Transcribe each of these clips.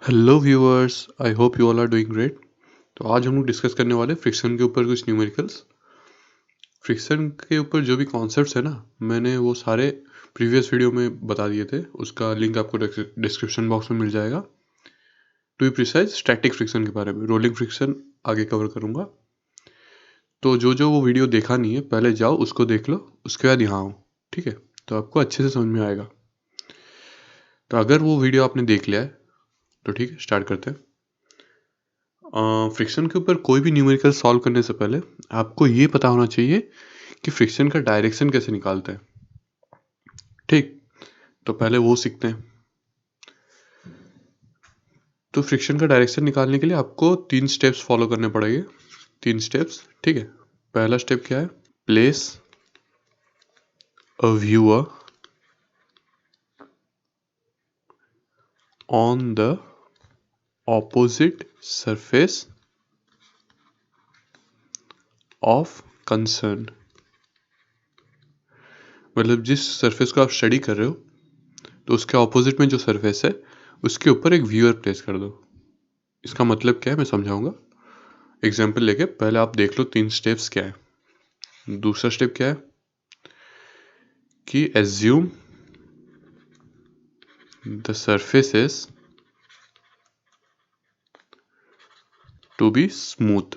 Hello viewers, I hope you all are doing great. तो आज हम लोग डिस्कस करने वाले फ्रिक्शन के ऊपर कुछ न्यूमेरिकल्स। फ्रिक्शन के ऊपर जो भी कॉन्सेप्ट्स है ना, मैंने वो सारे प्रीवियस वीडियो में बता दिए थे। उसका लिंक आपको डिस्क्रिप्शन बॉक्स में मिल जाएगा। To be precise, static friction के बारे में, रोलिंग फ्रिक्शन आगे कवर करूँगा। तो जो वो वीडियो देखा नहीं है, पहले जाओ उसको देख लो, उसके बाद यहाँ आओ, ठीक है? तो आपको अच्छे से समझ में आएगा। तो अगर वो वीडियो आपने देख लिया है तो ठीक है, स्टार्ट करते हैं। फ्रिक्शन के ऊपर कोई भी न्यूमेरिकल सॉल्व करने से पहले आपको ये पता होना चाहिए कि फ्रिक्शन का डायरेक्शन कैसे निकालते हैं। ठीक, तो पहले वो सीखते हैं। तो फ्रिक्शन का डायरेक्शन निकालने के लिए आपको 3 स्टेप्स फॉलो करने पड़ेंगे। 3 स्टेप्स, ठीक है। पहला स्टेप क्या है? Place a viewer on the opposite surface of concern. मतलब जिस सरफेस को आप स्टडी कर रहे हो, तो उसके ऑपोजिट में जो सरफेस है उसके ऊपर एक व्यूअर प्लेस कर दो। इसका मतलब क्या है मैं समझाऊंगा। एग्जाम्पल लेके पहले आप देख लो 3 स्टेप्स क्या है। दूसरा स्टेप क्या है कि assume the surfaces to be smooth.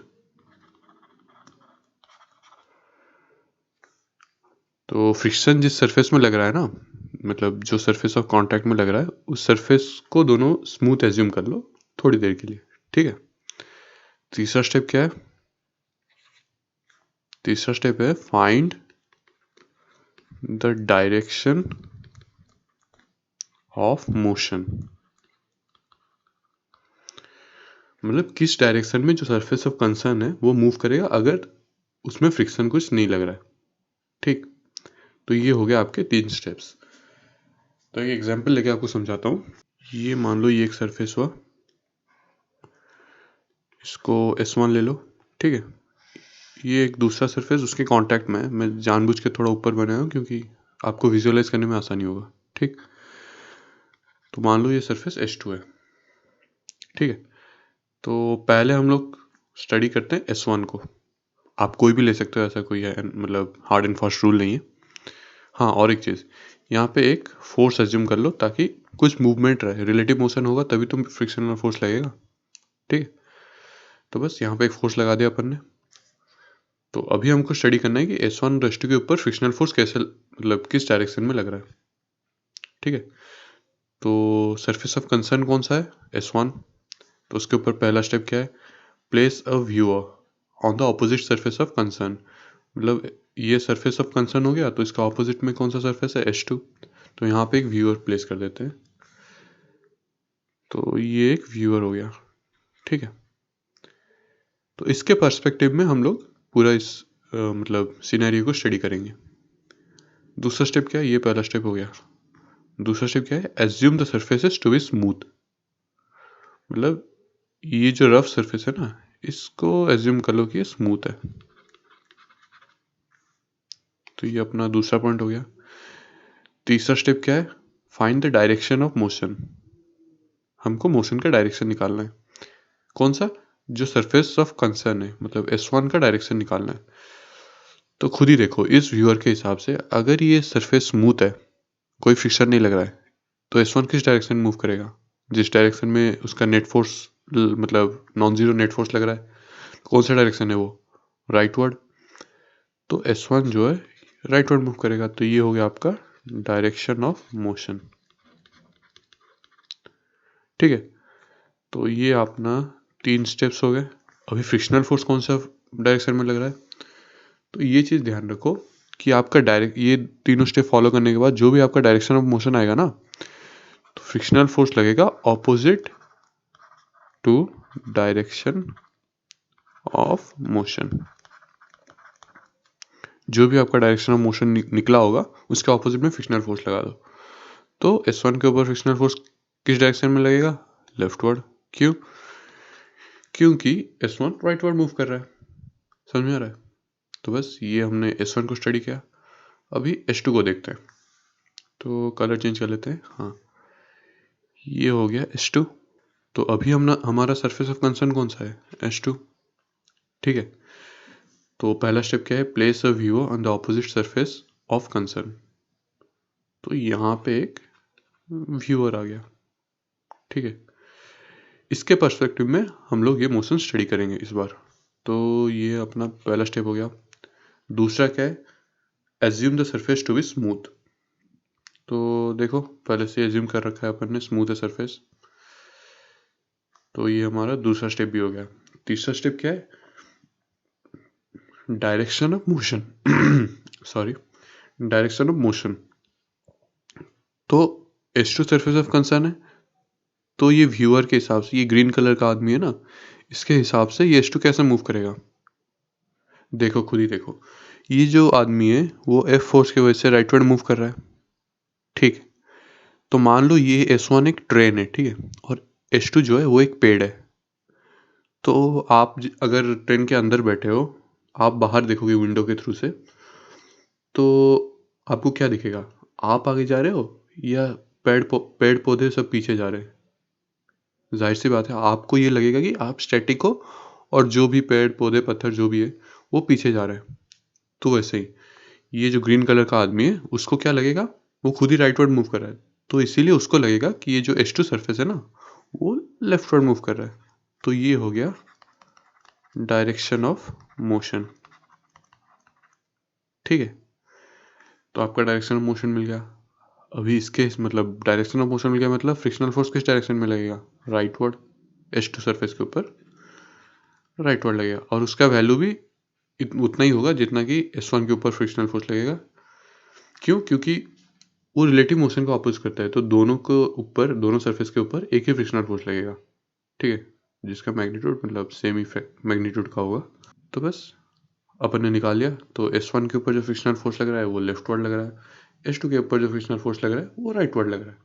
तो फ्रिक्शन जिस सरफेस में लग रहा है ना, मतलब जो सरफेस ऑफ कांटेक्ट में लग रहा है, उस सरफेस को दोनों स्मूथ एज्यूम कर लो थोड़ी देर के लिए, ठीक है। तीसरा स्टेप क्या है? तीसरा स्टेप है find the direction of motion. मतलब किस डायरेक्शन में जो सरफेस ऑफ कंसर्न है वो मूव करेगा अगर उसमें फ्रिक्शन कुछ नहीं लग रहा है, ठीक। तो ये हो गया आपके 3 स्टेप्स। तो एक एग्जांपल लेके आपको समझाता हूँ। ये मान लो ये एक सरफेस हुआ, इसको S1 ले लो, ठीक है। ये एक दूसरा सरफेस उसके कांटेक्ट में है। मैं जानबूझ के थोड़ा ऊपर बनाया हूँ क्योंकि आपको विजुअलाइज करने में आसानी होगा, ठीक। तो मान लो ये सरफेस H2 है, ठीक है। तो पहले हम लोग स्टडी करते हैं S1 को। आप कोई भी ले सकते हो, ऐसा कोई है मतलब हार्ड एंड फास्ट रूल नहीं है। हाँ, और एक चीज़, यहाँ पे एक फोर्स एज्यूम कर लो ताकि कुछ मूवमेंट रहे। रिलेटिव मोशन होगा तभी तो फ्रिक्शनल फोर्स लगेगा, ठीक है। तो बस यहाँ पे एक फोर्स लगा दिया अपन ने। तो अभी हमको स्टडी करना है कि S1 और S2 के ऊपर फ्रिक्शनल फोर्स कैसे, मतलब किस डायरेक्शन में लग रहा है, ठीक है। तो सरफेस ऑफ कंसर्न कौन सा है? S1। तो उसके ऊपर पहला स्टेप क्या है? Place a viewer on the opposite surface of concern. मतलब ये सरफेस ऑफ कंसर्न हो गया, तो इसका ऑपोजिट में कौन सा सरफेस है? H2। तो यहाँ पे एक व्यूअर प्लेस कर देते हैं। तो ये एक व्यूअर हो गया, ठीक है। तो इसके पर्सपेक्टिव में हम लोग पूरा इस मतलब सिनेरियो को स्टडी करेंगे। दूसरा स्टेप क्या है? ये पहला स्टेप हो गया। दूसरा स्टेप क्या है? Assume the surfaces to be smooth. मतलब ये जो रफ सरफेस है ना, इसको एज्यूम कर लो कि ये स्मूथ है। तो ये अपना दूसरा पॉइंट हो गया। तीसरा स्टेप क्या है? Find the direction of motion. हमको मोशन का डायरेक्शन निकालना है। कौन सा? जो सरफेस ऑफ कंसर्न है, मतलब S1 का डायरेक्शन निकालना है। तो खुद ही देखो, इस व्यूअर के हिसाब से अगर ये सरफेस स्मूथ है, कोई फ्रिक्शन नहीं लग रहा है, तो S1 किस डायरेक्शन में मूव करेगा? जिस डायरेक्शन में उसका नेट फोर्स, मतलब नॉन जीरो नेट फोर्स लग रहा है। कौन सा डायरेक्शन है वो? राइटवर्ड। तो S1 जो है राइटवर्ड मूव करेगा। तो ये हो गया आपका डायरेक्शन ऑफ मोशन, ठीक है। तो ये अपना 3 स्टेप्स हो गए। अभी फ्रिक्शनल फोर्स कौन सा डायरेक्शन में लग रहा है? तो ये चीज़ ध्यान रखो कि आपका डायरेक्ट, ये तीनों स्टेप फॉलो करने के बाद जो भी आपका डायरेक्शन ऑफ मोशन आएगा ना, तो फ्रिक्शनल फोर्स लगेगा opposite to direction of motion. जो भी आपका डायरेक्शन ऑफ मोशन निकला होगा उसके ऑपोजिट में फ्रिक्शनल फोर्स लगा दो। तो S1 के ऊपर फ्रिक्शनल फोर्स किस डायरेक्शन में लगेगा? लेफ्टवर्ड। क्यों? क्योंकि S1 राइटवर्ड मूव कर रहा है। समझ में आ रहा है? तो बस ये हमने S1 को स्टडी किया। अभी S2 को देखते हैं। तो कलर चेंज कर लेते हैं। हाँ, ये हो गया S2, तो अभी हमारा सरफेस ऑफ कंसर्न कौन सा है? H2, ठीक है। तो पहला स्टेप क्या है? Place a viewer on the opposite surface of concern. तो यहाँ पे एक व्यूअर आ गया, ठीक है। इसके पर्सपेक्टिव में हम लोग ये मोशन स्टडी करेंगे इस बार। तो ये अपना पहला स्टेप हो गया। दूसरा क्या है? Assume the surface to be smooth. तो देखो पहले से एज्यूम कर रखा है अपन ने स्मूथ है सरफेस, तो ये हमारा दूसरा स्टेप भी हो गया। तीसरा स्टेप क्या है? Direction of motion sorry, direction of motion. तो H2 सरफेस ऑफ कंसर्न है, तो ये व्यूअर के हिसाब से, ये ग्रीन कलर का आदमी है ना, इसके हिसाब से ये H2 कैसे मूव करेगा? देखो खुद ही देखो, ये जो आदमी है वो F फोर्स की वजह से राइटवर्ड मूव कर रहा है, ठीक। तो मान लो ये S1 एक ट्रेन है, ठीक है, और H2 जो है वो एक पेड़ है। तो आप अगर ट्रेन के अंदर बैठे हो, आप बाहर देखोगे विंडो के थ्रू से, तो आपको क्या दिखेगा? आप आगे जा रहे हो या पेड़ पौधे सब पीछे जा रहे हैं? जाहिर सी बात है आपको ये लगेगा कि आप स्टैटिक हो और जो भी पेड़ पौधे पत्थर जो भी है वो पीछे जा रहे हैं। तो वैसे ही ये जो ग्रीन कलर का आदमी है उसको क्या लगेगा? वो खुद ही राइटवर्ड मूव कर रहा है, तो इसीलिए उसको लगेगा कि ये जो H2 सरफेस है ना वो लेफ्टवर्ड मूव कर रहा है। तो ये हो गया डायरेक्शन ऑफ मोशन, ठीक है। तो आपका डायरेक्शन ऑफ मोशन मिल गया। अभी इसके मतलब डायरेक्शन ऑफ मोशन मिल गया, मतलब फ्रिक्शनल फोर्स किस डायरेक्शन में लगेगा? राइटवर्ड, H2 सरफेस के ऊपर राइटवर्ड लगेगा, और उसका वैल्यू भी उतना ही होगा जितना कि S1 के ऊपर फ्रिक्शनल फोर्स लगेगा। क्यों? क्योंकि वो रिलेटिव मोशन को अपोज करता है, तो दोनों को ऊपर, दोनों सरफेस के ऊपर एक ही फ्रिक्शनल फोर्स लगेगा, ठीक है, जिसका मैग्नीट्यूड मतलब सेम इफेक्ट मैग्नीट्यूड का होगा। तो बस अपन ने निकाल लिया। तो S1 के ऊपर जो फ्रिक्शनल फोर्स लग रहा है वो लेफ्टवर्ड लग रहा है, H2 के ऊपर जो फ्रिक्शनल फोर्स लग रहा है वो राइटवर्ड लग रहा है।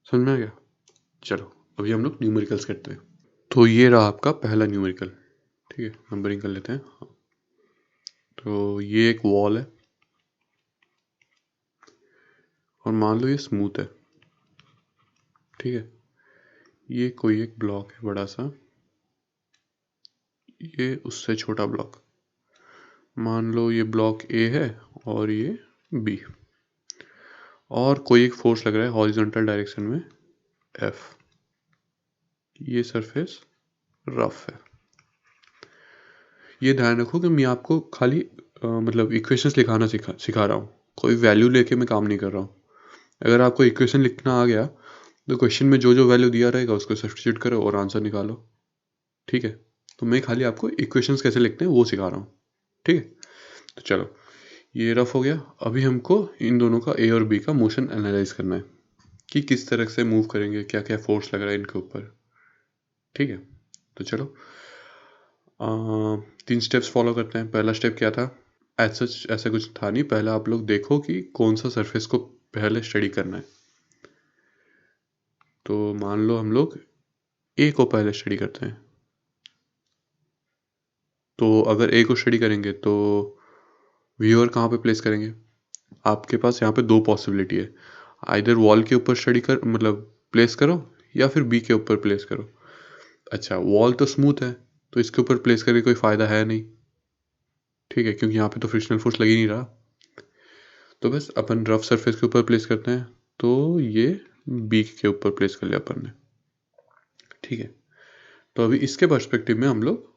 समझ में आ गया? चलो अभी हम लोग न्यूमेरिकल्स करते हैं। तो ये रहा आपका पहला न्यूमेरिकल, ठीक है, नंबरिंग कर लेते हैं। तो ये एक वॉल है और मान लो ये स्मूथ है, ठीक है। ये कोई एक ब्लॉक है बड़ा सा, ये उससे छोटा ब्लॉक, मान लो ये ब्लॉक A है और ये B, और कोई एक फोर्स लग रहा है हॉरिजॉन्टल डायरेक्शन में F। ये सरफेस रफ है। ये ध्यान रखो कि मैं आपको खाली मतलब इक्वेशंस लिखाना सिखा रहा हूँ, कोई वैल्यू लेके मैं काम नहीं कर रहा हूँ। अगर आपको इक्वेशन लिखना आ गया तो क्वेश्चन में जो जो वैल्यू दिया रहेगा उसको सब्स्टिट्यूट करो और आंसर निकालो, ठीक है। तो मैं खाली आपको इक्वेशंस कैसे लिखते हैं वो सिखा रहा हूँ, ठीक है। तो चलो ये रफ हो गया। अभी हमको इन दोनों का A और B का मोशन एनालाइज करना है कि किस तरह से मूव करेंगे, क्या क्या फोर्स लग रहा है इनके ऊपर, ठीक है। तो चलो 3 स्टेप्स फॉलो करते हैं। पहला स्टेप क्या था? ऐसा कुछ था नहीं, पहले आप लोग देखो कि कौन सा सरफेस को पहले स्टडी करना है। तो मान लो हम लोग A को पहले स्टडी करते हैं। तो अगर A को स्टडी करेंगे तो व्यूअर कहाँ पे प्लेस करेंगे? आपके पास यहाँ पे 2 पॉसिबिलिटी है, आइदर वॉल के ऊपर स्टडी कर मतलब प्लेस करो या फिर B के ऊपर प्लेस करो। अच्छा वॉल तो स्मूथ है तो इसके ऊपर प्लेस करके कोई फ़ायदा है नहीं, ठीक है, क्योंकि यहाँ पे तो फ्रिक्शनल फोर्स लग ही नहीं रहा। तो बस अपन रफ सरफेस के ऊपर प्लेस करते हैं, तो ये B के ऊपर प्लेस कर लिया अपन ने, ठीक है। तो अभी इसके पर्सपेक्टिव में हम लोग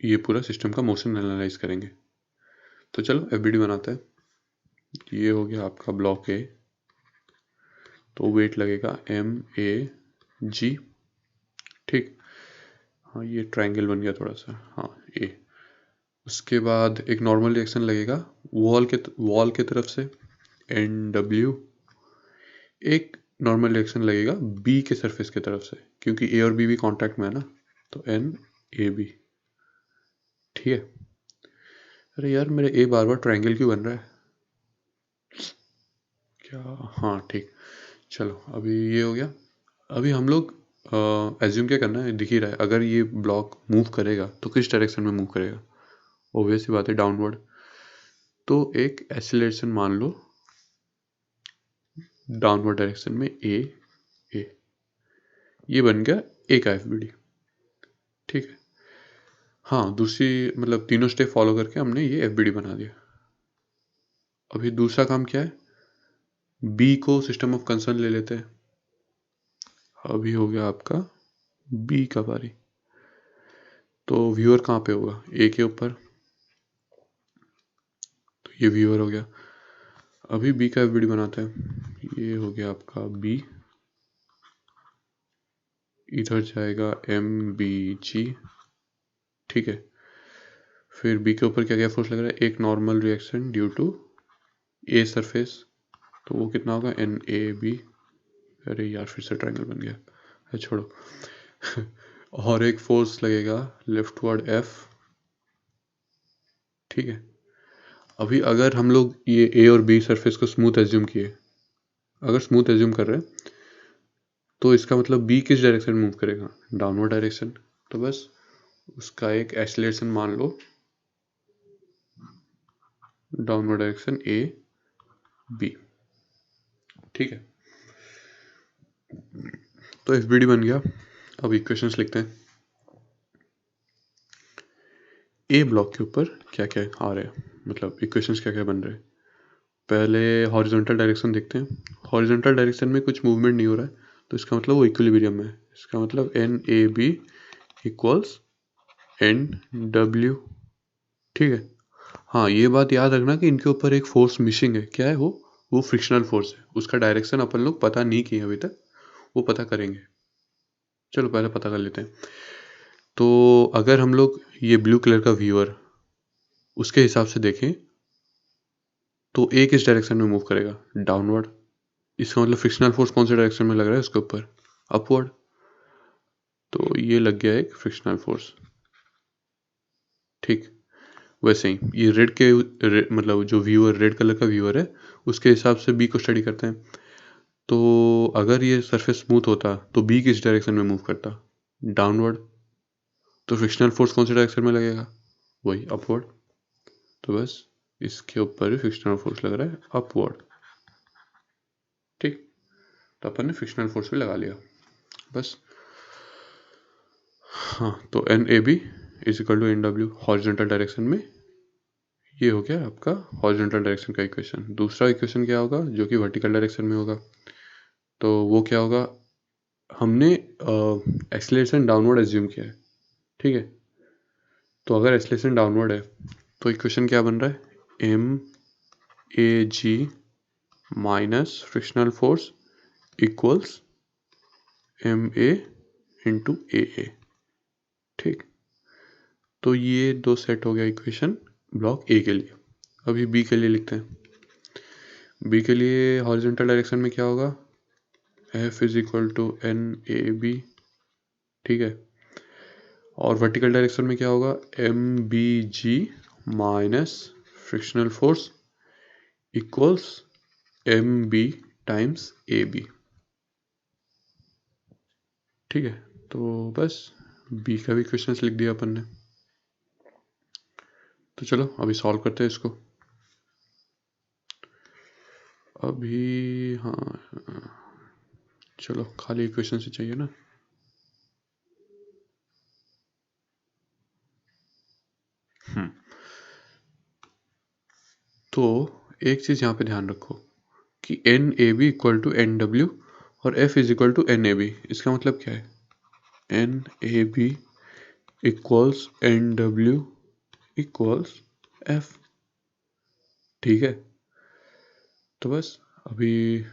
ये पूरा सिस्टम का मोशन एनालाइज करेंगे। तो चलो FBD बनाते हैं। ये हो गया आपका ब्लॉक A, तो वेट लगेगा MAG, ठीक। हाँ ये ट्रायंगल बन गया थोड़ा सा, हाँ A। उसके बाद एक नॉर्मल रिएक्शन लगेगा वॉल के तरफ से NW। एक नॉर्मल रिएक्शन लगेगा B के सरफेस की तरफ से, क्योंकि A और B भी कांटेक्ट में है ना, तो NAB, ठीक है। अरे यार मेरे A बार बार ट्रायंगल क्यों बन रहा है क्या? हाँ ठीक। चलो अभी ये हो गया। अभी हम लोग एज्यूम क्या करना है, दिख ही रहा है, अगर ये ब्लॉक मूव करेगा तो किस डायरेक्शन में मूव करेगा? ऑब्वियस सी बात है डाउनवर्ड। तो एक एक्सीलरेशन मान लो डाउनवर्ड डायरेक्शन में A। ये बन गया ए का FBD, ठीक है। हाँ, दूसरी मतलब तीनों स्टेप फॉलो करके हमने ये FBD बना दिया। अभी दूसरा काम क्या है, बी को सिस्टम ऑफ कंसर्न ले लेते हैं। अभी हो गया आपका बी का बारी, तो व्यूअर कहाँ पे होगा, ए के ऊपर, तो ये व्यूअर हो गया। अभी बी का FBD बनाते हैं। ये हो गया आपका बी, इधर जाएगा MBG, ठीक है। फिर बी के ऊपर क्या क्या फोर्स लग रहा है, एक normal reaction due to a surface, तो वो कितना होगा NAB। अरे यार फिर से ट्रायंगल बन गया, अरे छोड़ो और एक फोर्स लगेगा लेफ्टवर्ड F, ठीक है। अभी अगर हम लोग ये ए और बी सरफेस को स्मूथ एज्यूम किए, अगर स्मूथ एज्यूम कर रहे हैं तो इसका मतलब बी किस डायरेक्शन में मूव करेगा, डाउनवर्ड डायरेक्शन। तो बस उसका एक एक्सीलरेशन मान लो, डाउनवर्ड डायरेक्शन AB, ठीक है। तो FBD बन गया। अब इक्वेशंस लिखते हैं। ए ब्लॉक के ऊपर क्या क्या आ रहे हैं, मतलब इक्वेशंस क्या क्या बन रहे हैं। पहले हॉरिजॉन्टल डायरेक्शन देखते हैं। हॉरिजॉन्टल डायरेक्शन में कुछ मूवमेंट नहीं हो रहा है, तो इसका मतलब वो इक्विलिब्रियम है। इसका मतलब NAB इक्वल्स NW, ठीक है। हाँ, ये बात याद रखना कि इनके ऊपर एक फोर्स मिसिंग है। क्या है वो फ्रिक्शनल फोर्स है। उसका डायरेक्शन अपन लोग पता नहीं किए अभी तक, वो पता करेंगे। चलो पहले पता कर लेते हैं। तो अगर हम लोग ये ब्लू कलर का व्यूअर उसके हिसाब से देखें तो ए किस डायरेक्शन में मूव करेगा, डाउनवर्ड। इसका मतलब फ्रिक्शनल फोर्स कौन से डायरेक्शन में लग रहा है उसके ऊपर, अपवर्ड। तो ये लग गया एक फ्रिक्शनल फोर्स, ठीक। वैसे ही ये मतलब जो व्यूअर रेड कलर का व्यूअर है उसके हिसाब से बी को स्टडी करते हैं। तो अगर ये सरफेस स्मूथ होता तो बी किस डायरेक्शन में मूव करता, डाउनवर्ड। तो फ्रिक्शनल फोर्स कौन से डायरेक्शन में लगेगा, वही अपवर्ड। तो बस इसके ऊपर भी फ्रिक्शनल फोर्स लग रहा है अपवर्ड, ठीक। तो अपन ने फ्रिक्शनल फोर्स भी लगा लिया बस। हाँ, तो NAB is equal to NW horizontal direction में। ये हो गया आपका हॉरिजॉन्टल डायरेक्शन का इक्वेशन। दूसरा इक्वेशन क्या होगा जो कि वर्टिकल डायरेक्शन में होगा, तो वो क्या होगा, हमने एक्सीलरेशन डाउनवर्ड एज्यूम किया है, ठीक है। तो अगर एक्सीलरेशन डाउनवर्ड है तो इक्वेशन क्या बन रहा है, MAG minus frictional force equals MA into AA, ठीक। तो ये दो सेट हो गया इक्वेशन ब्लॉक ए के लिए। अभी बी के लिए लिखते हैं। बी के लिए हॉरिजॉन्टल डायरेक्शन में क्या होगा, F is equal to NAB, ठीक है। और वर्टिकल डायरेक्शन में क्या होगा, MBG minus frictional force equals MB times AB, ठीक है। तो बस बी का भी क्वेश्चन लिख दिया अपन ने। तो चलो अभी सॉल्व करते हैं इसको। अभी हाँ, चलो खाली इक्वेशन से चाहिए ना। तो एक चीज़ यहाँ पे ध्यान रखो कि NAB इक्वल टू NW और F is equal to NAB। इसका मतलब क्या है, NAB equals NW equals F, ठीक है। तो बस अभी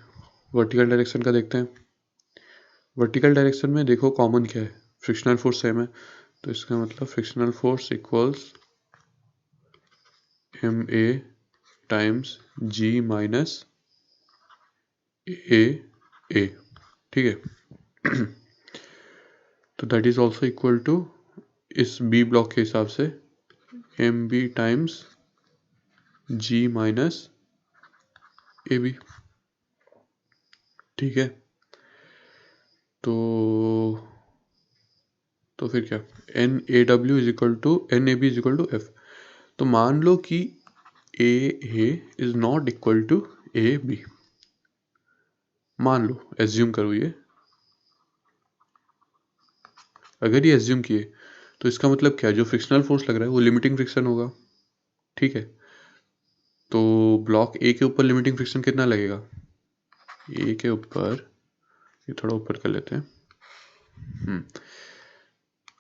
वर्टिकल डायरेक्शन का देखते हैं। वर्टिकल डायरेक्शन में देखो कॉमन क्या है, फ्रिक्शनल फोर्स सेम है, तो इसका मतलब frictional force equals MA times G minus AA, ठीक है। तो that is also equal to, इस बी ब्लॉक के हिसाब से MB times G minus AB, ठीक है। तो फिर क्या, NAW is equal to NAB is equal to F। तो मान लो कि AA is not equal to AB, मान लो, एज्यूम करो ये। अगर ये एज्यूम किए तो इसका मतलब क्या है, जो फ्रिक्शनल फोर्स लग रहा है वो लिमिटिंग फ्रिक्शन होगा, ठीक है। तो ब्लॉक ए के ऊपर लिमिटिंग फ्रिक्शन कितना लगेगा, ए के ऊपर, ये थोड़ा ऊपर कर लेते हैं,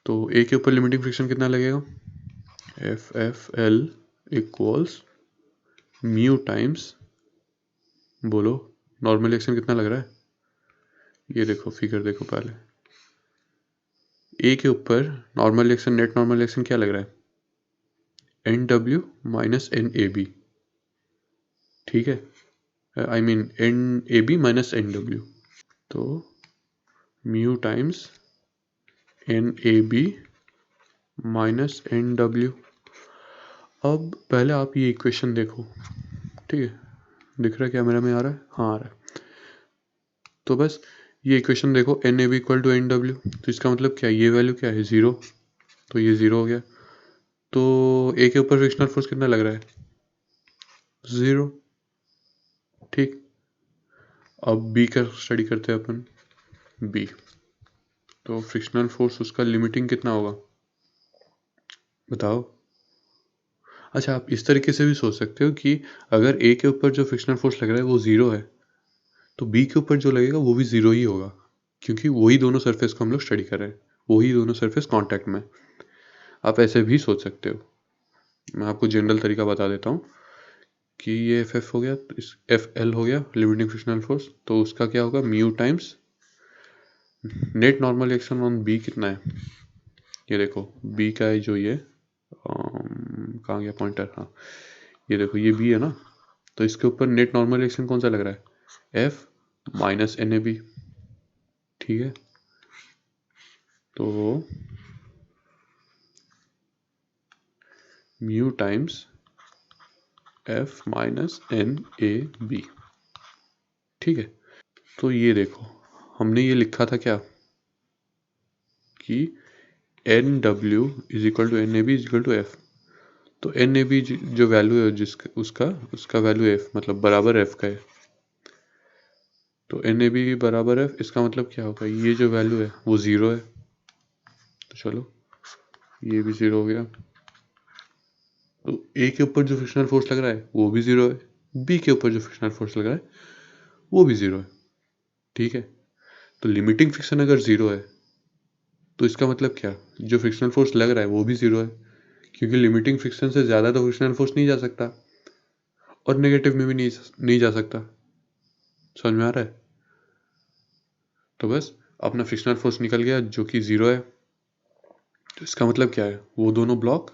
तो ए के ऊपर लिमिटिंग फ्रिक्शन कितना लगेगा, F F L equals mu times, बोलो नॉर्मल एक्शन कितना लग रहा है, ये देखो फिगर देखो पहले, ए के ऊपर normal reaction, net normal reaction क्या लग रहा है, N W minus N A B, ठीक है, I mean N A B minus N W, तो mu times N A B minus N W. अब पहले आप ये इक्वेशन देखो, ठीक है, दिख रहा है कैमरा में, आ रहा है, हाँ आ रहा है। तो बस ये इक्वेशन देखो, N A B equal to N W, तो इसका मतलब क्या है, ये वैल्यू क्या है, ज़ीरो, तो ये ज़ीरो हो गया। तो ए के ऊपर फ्रिक्शनल फोर्स कितना लग रहा है, ज़ीरो, ठीक। अब बी का स्टडी करते हैं अपन, बी, तो फ्रिक्शनल फोर्स उसका लिमिटिंग कितना होगा, बताओ। अच्छा, आप इस तरीके से भी सोच सकते हो कि अगर ए के ऊपर जो फ्रिक्शनल फोर्स लग रहा है वो ज़ीरो है, तो बी के ऊपर जो लगेगा वो भी ज़ीरो ही होगा, क्योंकि वही दोनों सरफेस को हम लोग स्टडी कर रहे हैं, वही दोनों सरफेस कांटेक्ट में। आप ऐसे भी सोच सकते हो, मैं आपको जनरल तरीका बता देता हूँ कि ये एफ एफ हो गया, तो इस एफ एल हो गया लिमिटिंग फ्रिक्शनल फोर्स, तो उसका क्या होगा, mu times net normal action on B कितना है, ये देखो बी का है जो ये कहाँ गया पॉइंटर, हाँ ये देखो ये बी है ना, तो इसके ऊपर नेट नॉर्मल एक्शन कौन सा लग रहा है, F minus N A B, ठीक है। तो mu times F minus N A B, ठीक है। तो ये देखो हमने ये लिखा था क्या कि N W is equal to N A B is equal to F, तो एन ए बी जो वैल्यू है जिसका उसका उसका वैल्यू एफ मतलब बराबर एफ का है, तो एन ए बी बराबर एफ, इसका मतलब क्या होगा, ये जो वैल्यू है वो ज़ीरो है, तो चलो ये भी ज़ीरो हो गया। तो ए के ऊपर जो फ्रिक्शनल फोर्स लग रहा है वो भी ज़ीरो है, बी के ऊपर जो फ्रिक्शनल फोर्स लग रहा है वो भी ज़ीरो है, ठीक है। तो लिमिटिंग फ्रिक्शन अगर ज़ीरो है तो इसका मतलब क्या, जो फ्रिक्शनल फोर्स लग रहा है वो भी ज़ीरो है, क्योंकि लिमिटिंग फ्रिक्शन से ज़्यादा तो फ्रिक्शनल फोर्स नहीं जा सकता, और नेगेटिव में भी नहीं जा सकता, समझ में आ रहा है। तो बस अपना फ्रिक्शनल फोर्स निकल गया जो कि ज़ीरो है, तो इसका मतलब क्या है, वो दोनों ब्लॉक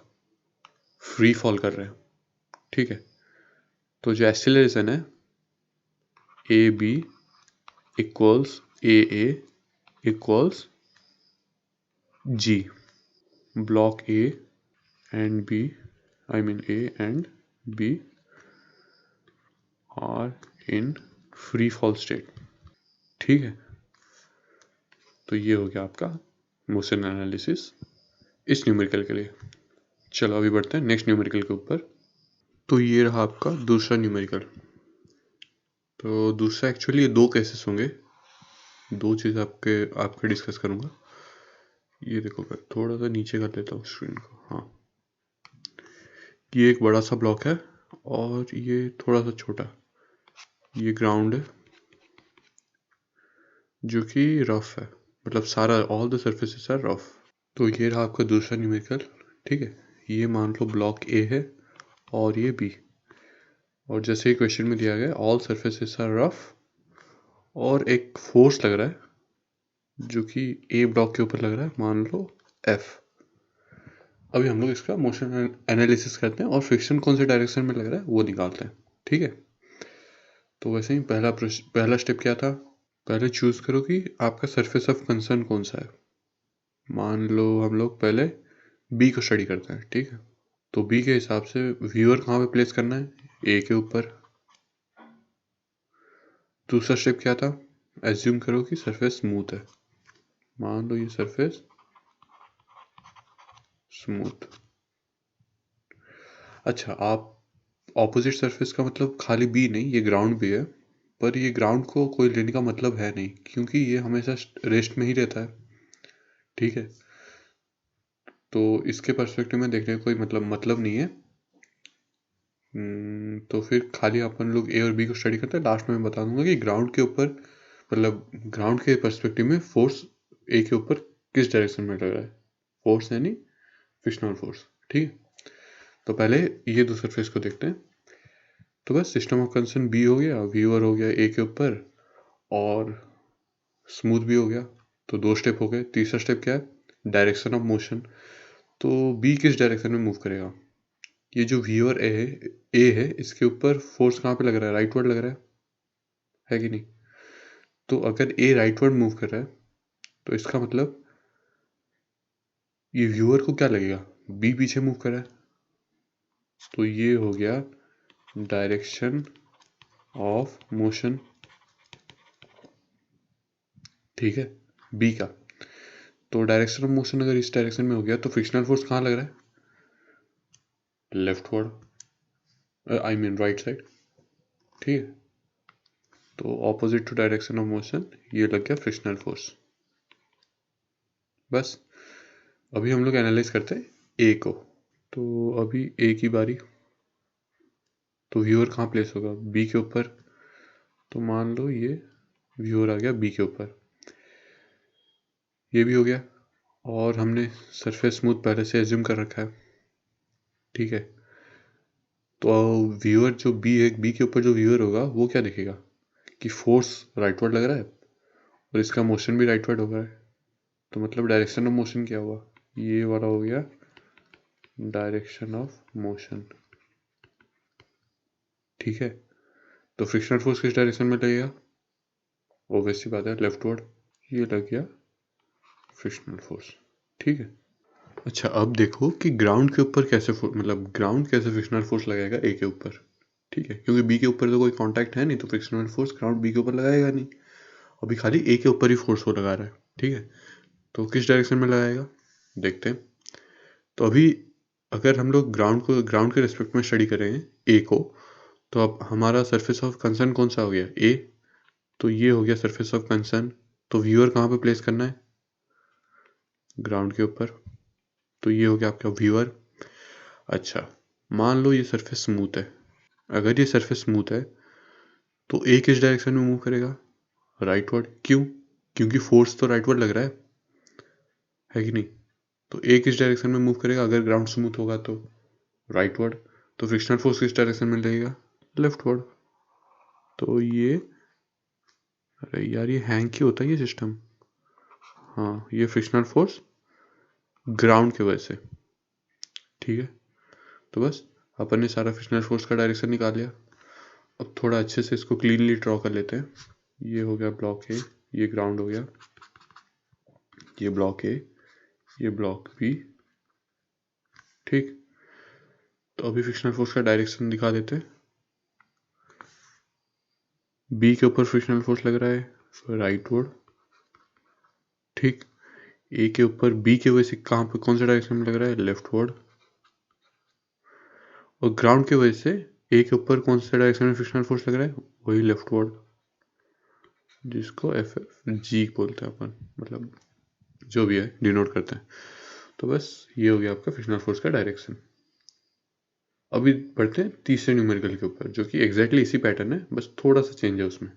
फ्री फॉल कर रहे हैं, ठीक है। तो जो एक्सीलरेशन है A B equals A equals G, block A and B, I mean A and B are in free fall state, ठीक है। तो ये हो गया आपका मोशन एनालिसिस इस न्यूमेरिकल के लिए। चलो अभी बढ़ते हैं नेक्स्ट न्यूमेरिकल के ऊपर। तो ये रहा आपका दूसरा न्यूमेरिकल। तो दूसरा एक्चुअली दो केसेस होंगे, दो चीज़ आपके डिस्कस करूँगा। ये देखो मैं थोड़ा सा नीचे कर लेता हूँ स्क्रीन को, हाँ। ये एक बड़ा सा ब्लॉक है और ये थोड़ा सा छोटा, ये ग्राउंड है जो कि रफ है, मतलब सारा all the surfaces are rough. तो ये रहा आपका दूसरा न्यूमेरिकल, ठीक है। ये मान लो ब्लॉक ए है और ये बी, और जैसे ही क्वेश्चन में दिया गया ऑल सर्फेसेस आर रफ, और एक फोर्स लग रहा है जो कि ए ब्लॉक के ऊपर लग रहा है, मान लो एफ। अभी हम लोग इसका मोशन एनालिसिस करते हैं और फ्रिक्शन कौन से डायरेक्शन में लग रहा है वो निकालते हैं, ठीक है। तो वैसे ही पहला स्टेप क्या था, पहले चूज करो कि आपका सरफेस ऑफ कंसर्न कौन सा है। मान लो हम लोग पहले बी को स्टडी करते हैं, ठीक है। तो बी के हिसाब से व्यूअर कहाँ पे प्लेस करना है, ए के ऊपर। दूसरा स्टेप क्या था, एज्यूम करो कि सरफेस स्मूथ है, मान लो ये सरफेस स्मूथ। अच्छा, आप ऑपोजिट सरफेस का मतलब खाली बी नहीं, ये ग्राउंड भी है, पर ये ग्राउंड को कोई लेने का मतलब है नहीं, क्योंकि ये हमेशा रेस्ट में ही रहता है, ठीक है। तो इसके पर्सपेक्टिव में देखने का कोई मतलब नहीं है। तो फिर खाली अपन लोग ए और बी को स्टडी करते हैं। लास्ट में मैं बता दूंगा कि ग्राउंड के ऊपर ग्राउंड के पर्सपेक्टिव में फोर्स ए के ऊपर किस डायरेक्शन में लग रहा है, फोर्स यानी फ्रिक्शनल फोर्स। ठीक है, तो पहले ये दो सरफेस को देखते हैं। तो बस सिस्टम ऑफ कंसर्न बी हो गया, व्यूअर हो गया ए के ऊपर, और स्मूथ भी हो गया। तो दो स्टेप हो गए। तीसरा स्टेप क्या है, डायरेक्शन ऑफ मोशन। तो बी किस डायरेक्शन में मूव करेगा। ये जो व्यूअर ए है इसके ऊपर फोर्स कहाँ पे लग रहा है, राइटवर्ड लग रहा है कि नहीं। तो अगर ए राइटवर्ड मूव कर रहा है तो इसका मतलब ये व्यूअर को क्या लगेगा, बी पीछे मूव कर रहा है। तो ये हो गया डायरेक्शन ऑफ मोशन, ठीक है, बी का। तो डायरेक्शन ऑफ मोशन अगर इस डायरेक्शन में हो गया तो फ्रिक्शनल फोर्स कहाँ लग रहा है, leftward, I mean right side. ठीक है, तो opposite to direction of motion ये लग गया फ्रिक्शनल फोर्स। बस अभी हम लोग एनालाइज करते हैं ए को। तो अभी ए की बारी। तो व्यूअर कहाँ प्लेस होगा, बी के ऊपर। तो मान लो ये व्यूअर आ गया बी के ऊपर, ये भी हो गया। और हमने सरफेस स्मूथ पहले से एज्यूम कर रखा है, ठीक है। तो व्यूअर जो बी है, बी के ऊपर जो व्यूअर होगा वो क्या देखेगा कि फोर्स राइटवर्ड लग रहा है और इसका मोशन भी राइटवर्ड होगा। तो मतलब डायरेक्शन ऑफ मोशन क्या हुआ, ये वाला हो गया डायरेक्शन ऑफ मोशन, ठीक है। तो फ्रिक्शनल फोर्स किस डायरेक्शन में लगेगा, ऑब्वियस सी बात है लेफ्टवर्ड। ये लग गया फ्रिक्शनल फोर्स, ठीक है। अच्छा अब देखो कि ग्राउंड के ऊपर कैसे ग्राउंड कैसे फ्रिक्शनल फोर्स लगाएगा ए के ऊपर, ठीक है, क्योंकि बी के ऊपर तो कोई कांटेक्ट है नहीं, तो फ्रिक्शनल फोर्स ग्राउंड बी के ऊपर लगाएगा नहीं। अभी खाली ए के ऊपर ही फोर्स को लगा रहा है, ठीक है। तो किस डायरेक्शन में लगाएगा देखते हैं। तो अभी अगर हम लोग ग्राउंड के रिस्पेक्ट में स्टडी करें ए को, तो अब हमारा सरफेस ऑफ कंसर्न कौन सा हो गया, ए। तो ये हो गया सरफेस ऑफ कंसर्न। तो व्यूअर कहाँ पे प्लेस करना है, ग्राउंड के ऊपर। तो ये हो गया आपका व्यूअर। अच्छा मान लो ये सरफेस स्मूथ है। अगर ये सरफेस स्मूथ है तो ए किस डायरेक्शन में मूव करेगा, राइटवर्ड। क्यों, क्योंकि फोर्स तो राइटवर्ड लग रहा है कि नहीं। तो ए किस डायरेक्शन में मूव करेगा अगर ग्राउंड स्मूथ होगा, तो राइटवर्ड। तो फ्रिक्शनल फोर्स किस डायरेक्शन में लगेगा, लेफ्टवर्ड। तो ये, अरे यार ये हैंग क्यों होता है ये सिस्टम। हाँ ये फ्रिक्शनल फोर्स ग्राउंड के वजह से, ठीक है। तो बस अपन ने सारा फ्रिक्शनल फोर्स का डायरेक्शन निकाल लिया। अब थोड़ा अच्छे से इसको क्लीनली ड्रॉ कर लेते हैं। ये हो गया ब्लॉक ए, ये ग्राउंड हो गया, ये ब्लॉक ए, ये ब्लॉक बी, ठीक। तो अभी फ्रिक्शनल फोर्स का डायरेक्शन दिखा देते हैं। बी के ऊपर फ्रिक्शनल फोर्स लग रहा है राइटवर्ड, ठीक। ए के ऊपर बी के वजह से कहाँ पे कौन सा डायरेक्शन में लग रहा है, लेफ्टवर्ड। और ग्राउंड के वजह से ए के ऊपर कौन सा डायरेक्शन में फ्रिक्शनल फोर्स लग रहा है, वही लेफ्टवर्ड, जिसको एफ एफ जी बोलते हैं अपन, जो भी है डिनोट करते हैं। तो बस ये हो गया आपका फ्रिक्शनल फोर्स का डायरेक्शन। अभी बढ़ते हैं तीसरे न्यूमेरिकल के ऊपर, जो कि एग्जैक्टली इसी पैटर्न है, बस थोड़ा सा चेंज है उसमें।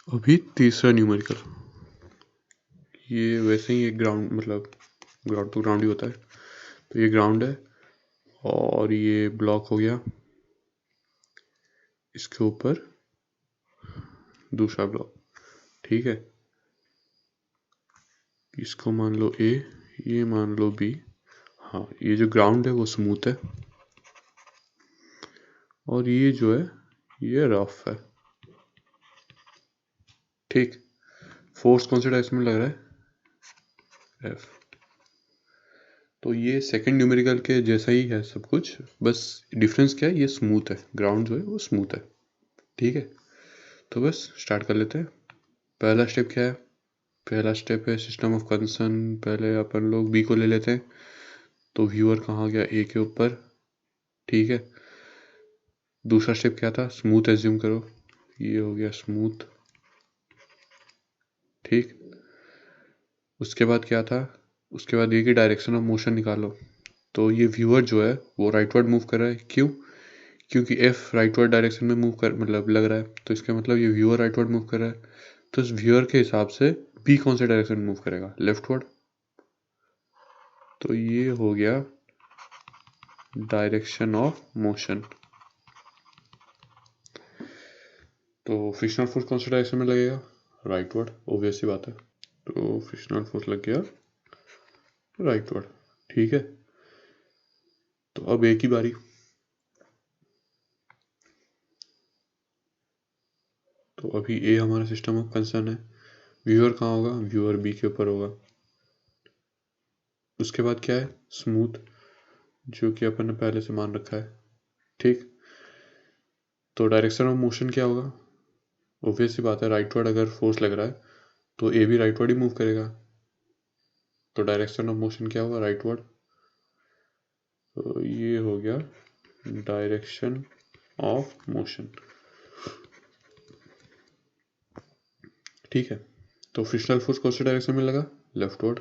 अभी तीसरा न्यूमेरिकल, ये वैसे ही एक ग्राउंड ग्राउंड तो ग्राउंड ही होता है। तो ये ग्राउंड है और ये ब्लॉक हो गया, इसके ऊपर दूसरा ब्लॉक, ठीक है। इसको मान लो ए, ये मान लो बी। हाँ ये जो ग्राउंड है वो स्मूथ है और ये जो है ये रफ है, ठीक। फोर्स कौन से डायरेक्शन में लग रहा है, एफ। तो ये सेकंड न्यूमेरिकल के जैसा ही है सब कुछ, बस डिफरेंस क्या है, ये स्मूथ है, ग्राउंड जो है वो स्मूथ है, ठीक है। तो बस स्टार्ट कर लेते हैं। पहला स्टेप क्या है, पहला स्टेप है सिस्टम ऑफ कंसर्न। पहले अपन लोग बी को ले लेते हैं। तो व्यूअर कहाँ गया, ए के ऊपर, ठीक है। दूसरा स्टेप क्या था, स्मूथ एज्यूम करो, ये हो गया स्मूथ, ठीक। उसके बाद क्या था, उसके बाद ये कि डायरेक्शन ऑफ मोशन निकालो। तो ये व्यूअर जो है वो राइटवर्ड मूव कर रहा है, क्यों? क्योंकि एफ राइटवर्ड डायरेक्शन में मूव कर मतलब लग रहा है, तो इसका मतलब ये व्यूअर राइटवर्ड मूव कर रहा है, तो इस व्यूअर के हिसाब से बी कौन से डायरेक्शन में मूव करेगा? लेफ्टवर्ड। तो ये हो गया डायरेक्शन ऑफ मोशन। तो फ्रिक्शनल फोर्स कौन से डायरेक्शन में लगेगा? राइटवर्ड, ऑब्वियस सी बात है। तो फ्रिक्शनल फोर्स लग गया राइटवर्ड, ठीक है। तो अब ए की बारी। तो अभी ए हमारा सिस्टम ऑफ कंसर्न है। व्यूअर कहाँ होगा? व्यूअर बी के ऊपर होगा। उसके बाद क्या है? स्मूथ, जो कि अपन ने पहले से मान रखा है, ठीक। तो डायरेक्शन ऑफ मोशन क्या होगा? ऑब्वियस सी बात है, राइटवर्ड अगर फोर्स लग रहा है तो ए भी राइटवर्ड ही मूव करेगा। तो डायरेक्शन ऑफ मोशन क्या होगा? राइटवर्ड। तो ये हो गया डायरेक्शन ऑफ मोशन, ठीक है। तो फ्रिक्शनल फोर्स कौन से डायरेक्शन में लगा? लेफ्टवर्ड,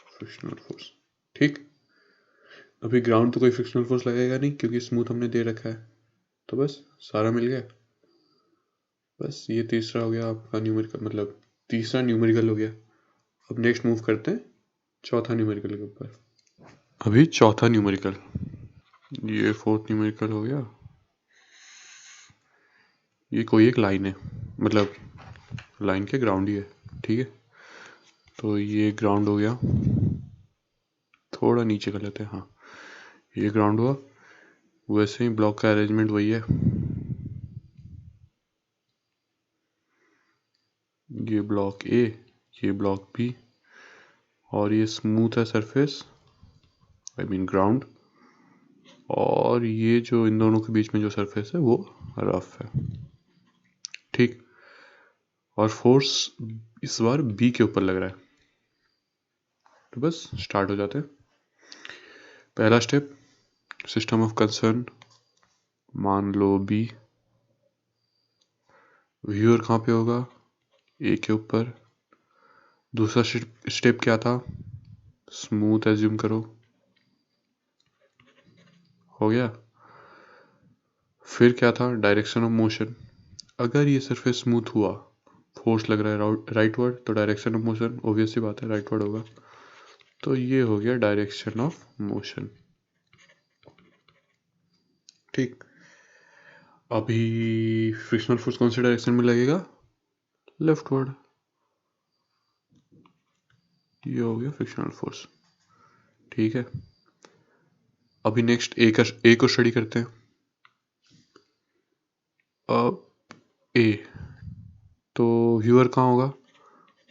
फ्रिक्शनल फोर्स, ठीक। अभी ग्राउंड तो कोई फ्रिक्शनल फोर्स लगेगा नहीं क्योंकि स्मूथ हमने दे रखा है, तो बस सारा मिल गया। बस ये तीसरा हो गया आपका न्यूमेरिकल, मतलब तीसरा न्यूमेरिकल हो गया। अब नेक्स्ट मूव करते हैं चौथा न्यूमेरिकल के ऊपर। अभी चौथा न्यूमेरिकल, ये फोर्थ न्यूमेरिकल हो गया। ये कोई एक लाइन है, मतलब लाइन के ग्राउंड ही है, ठीक है। तो ये ग्राउंड हो गया, थोड़ा नीचे कर लेते हैं, हाँ ये ग्राउंड हुआ। वैसे ही ब्लॉक का अरेंजमेंट वही है, ये ब्लॉक ए, ये ब्लॉक बी, और ये स्मूथ है सरफेस, आई मीन ग्राउंड, और ये जो इन दोनों के बीच में जो सरफेस है वो रफ है, ठीक। और फोर्स इस बार बी के ऊपर लग रहा है। तो बस स्टार्ट हो जाते हैं। पहला स्टेप, सिस्टम ऑफ कंसर्न, मान लो बी। व्यूअर कहाँ पे होगा? ए के ऊपर। दूसरा स्टेप क्या था? स्मूथ एज्यूम करो, हो गया। फिर क्या था? Direction of motion. अगर ये सरफेस स्मूथ हुआ, फोर्स लग रहा है राइटवर्ड, तो डायरेक्शन ऑफ मोशन ऑब्वियस सी बात है राइटवर्ड होगा। तो ये हो गया डायरेक्शन ऑफ मोशन, ठीक। अभी फ्रिक्शनल फोर्स कौन से डायरेक्शन में लगेगा? लेफ्टवर्ड। ये हो गया फ्रिक्शनल फोर्स, ठीक है। अभी नेक्स्ट ए को स्टडी करते हैं। अब ए, तो व्यूअर कहाँ होगा?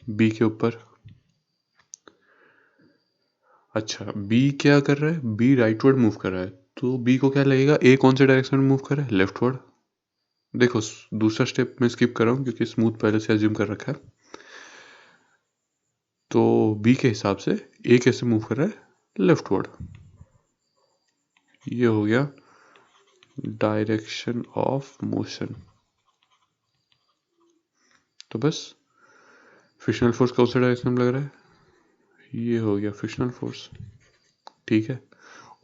बी के ऊपर। अच्छा, बी क्या कर रहा है? बी राइटवर्ड मूव कर रहा है, तो बी को क्या लगेगा? ए कौन से डायरेक्शन में मूव कर रहा है? लेफ्टवर्ड। देखो दूसरा स्टेप में स्किप कर रहा हूँ क्योंकि स्मूथ पहले से एज्यूम कर रखा है। तो बी के हिसाब से ए कैसे मूव कर रहा है? लेफ्टवर्ड। ये हो गया डायरेक्शन ऑफ मोशन। तो बस फ्रिक्शनल फोर्स कौन से डायरेक्शन में लग रहा है? ये हो गया फ्रिक्शनल फोर्स, ठीक है।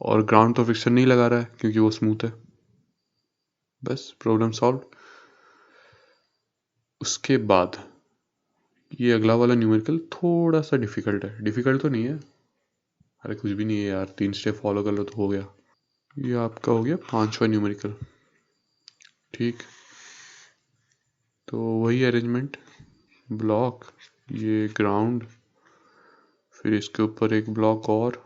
और ग्राउंड तो फ्रिक्शन नहीं लगा रहा है क्योंकि वो स्मूथ है। बस प्रॉब्लम सॉल्व। उसके बाद ये अगला वाला न्यूमेरिकल थोड़ा सा डिफिकल्ट है। डिफिकल्ट तो नहीं है, अरे कुछ भी नहीं है यार, 3 स्टेप फॉलो कर लो तो हो गया। ये आपका हो गया 5वां न्यूमेरिकल, ठीक। तो वही अरेंजमेंट, ब्लॉक, ये ग्राउंड, फिर इसके ऊपर एक ब्लॉक और,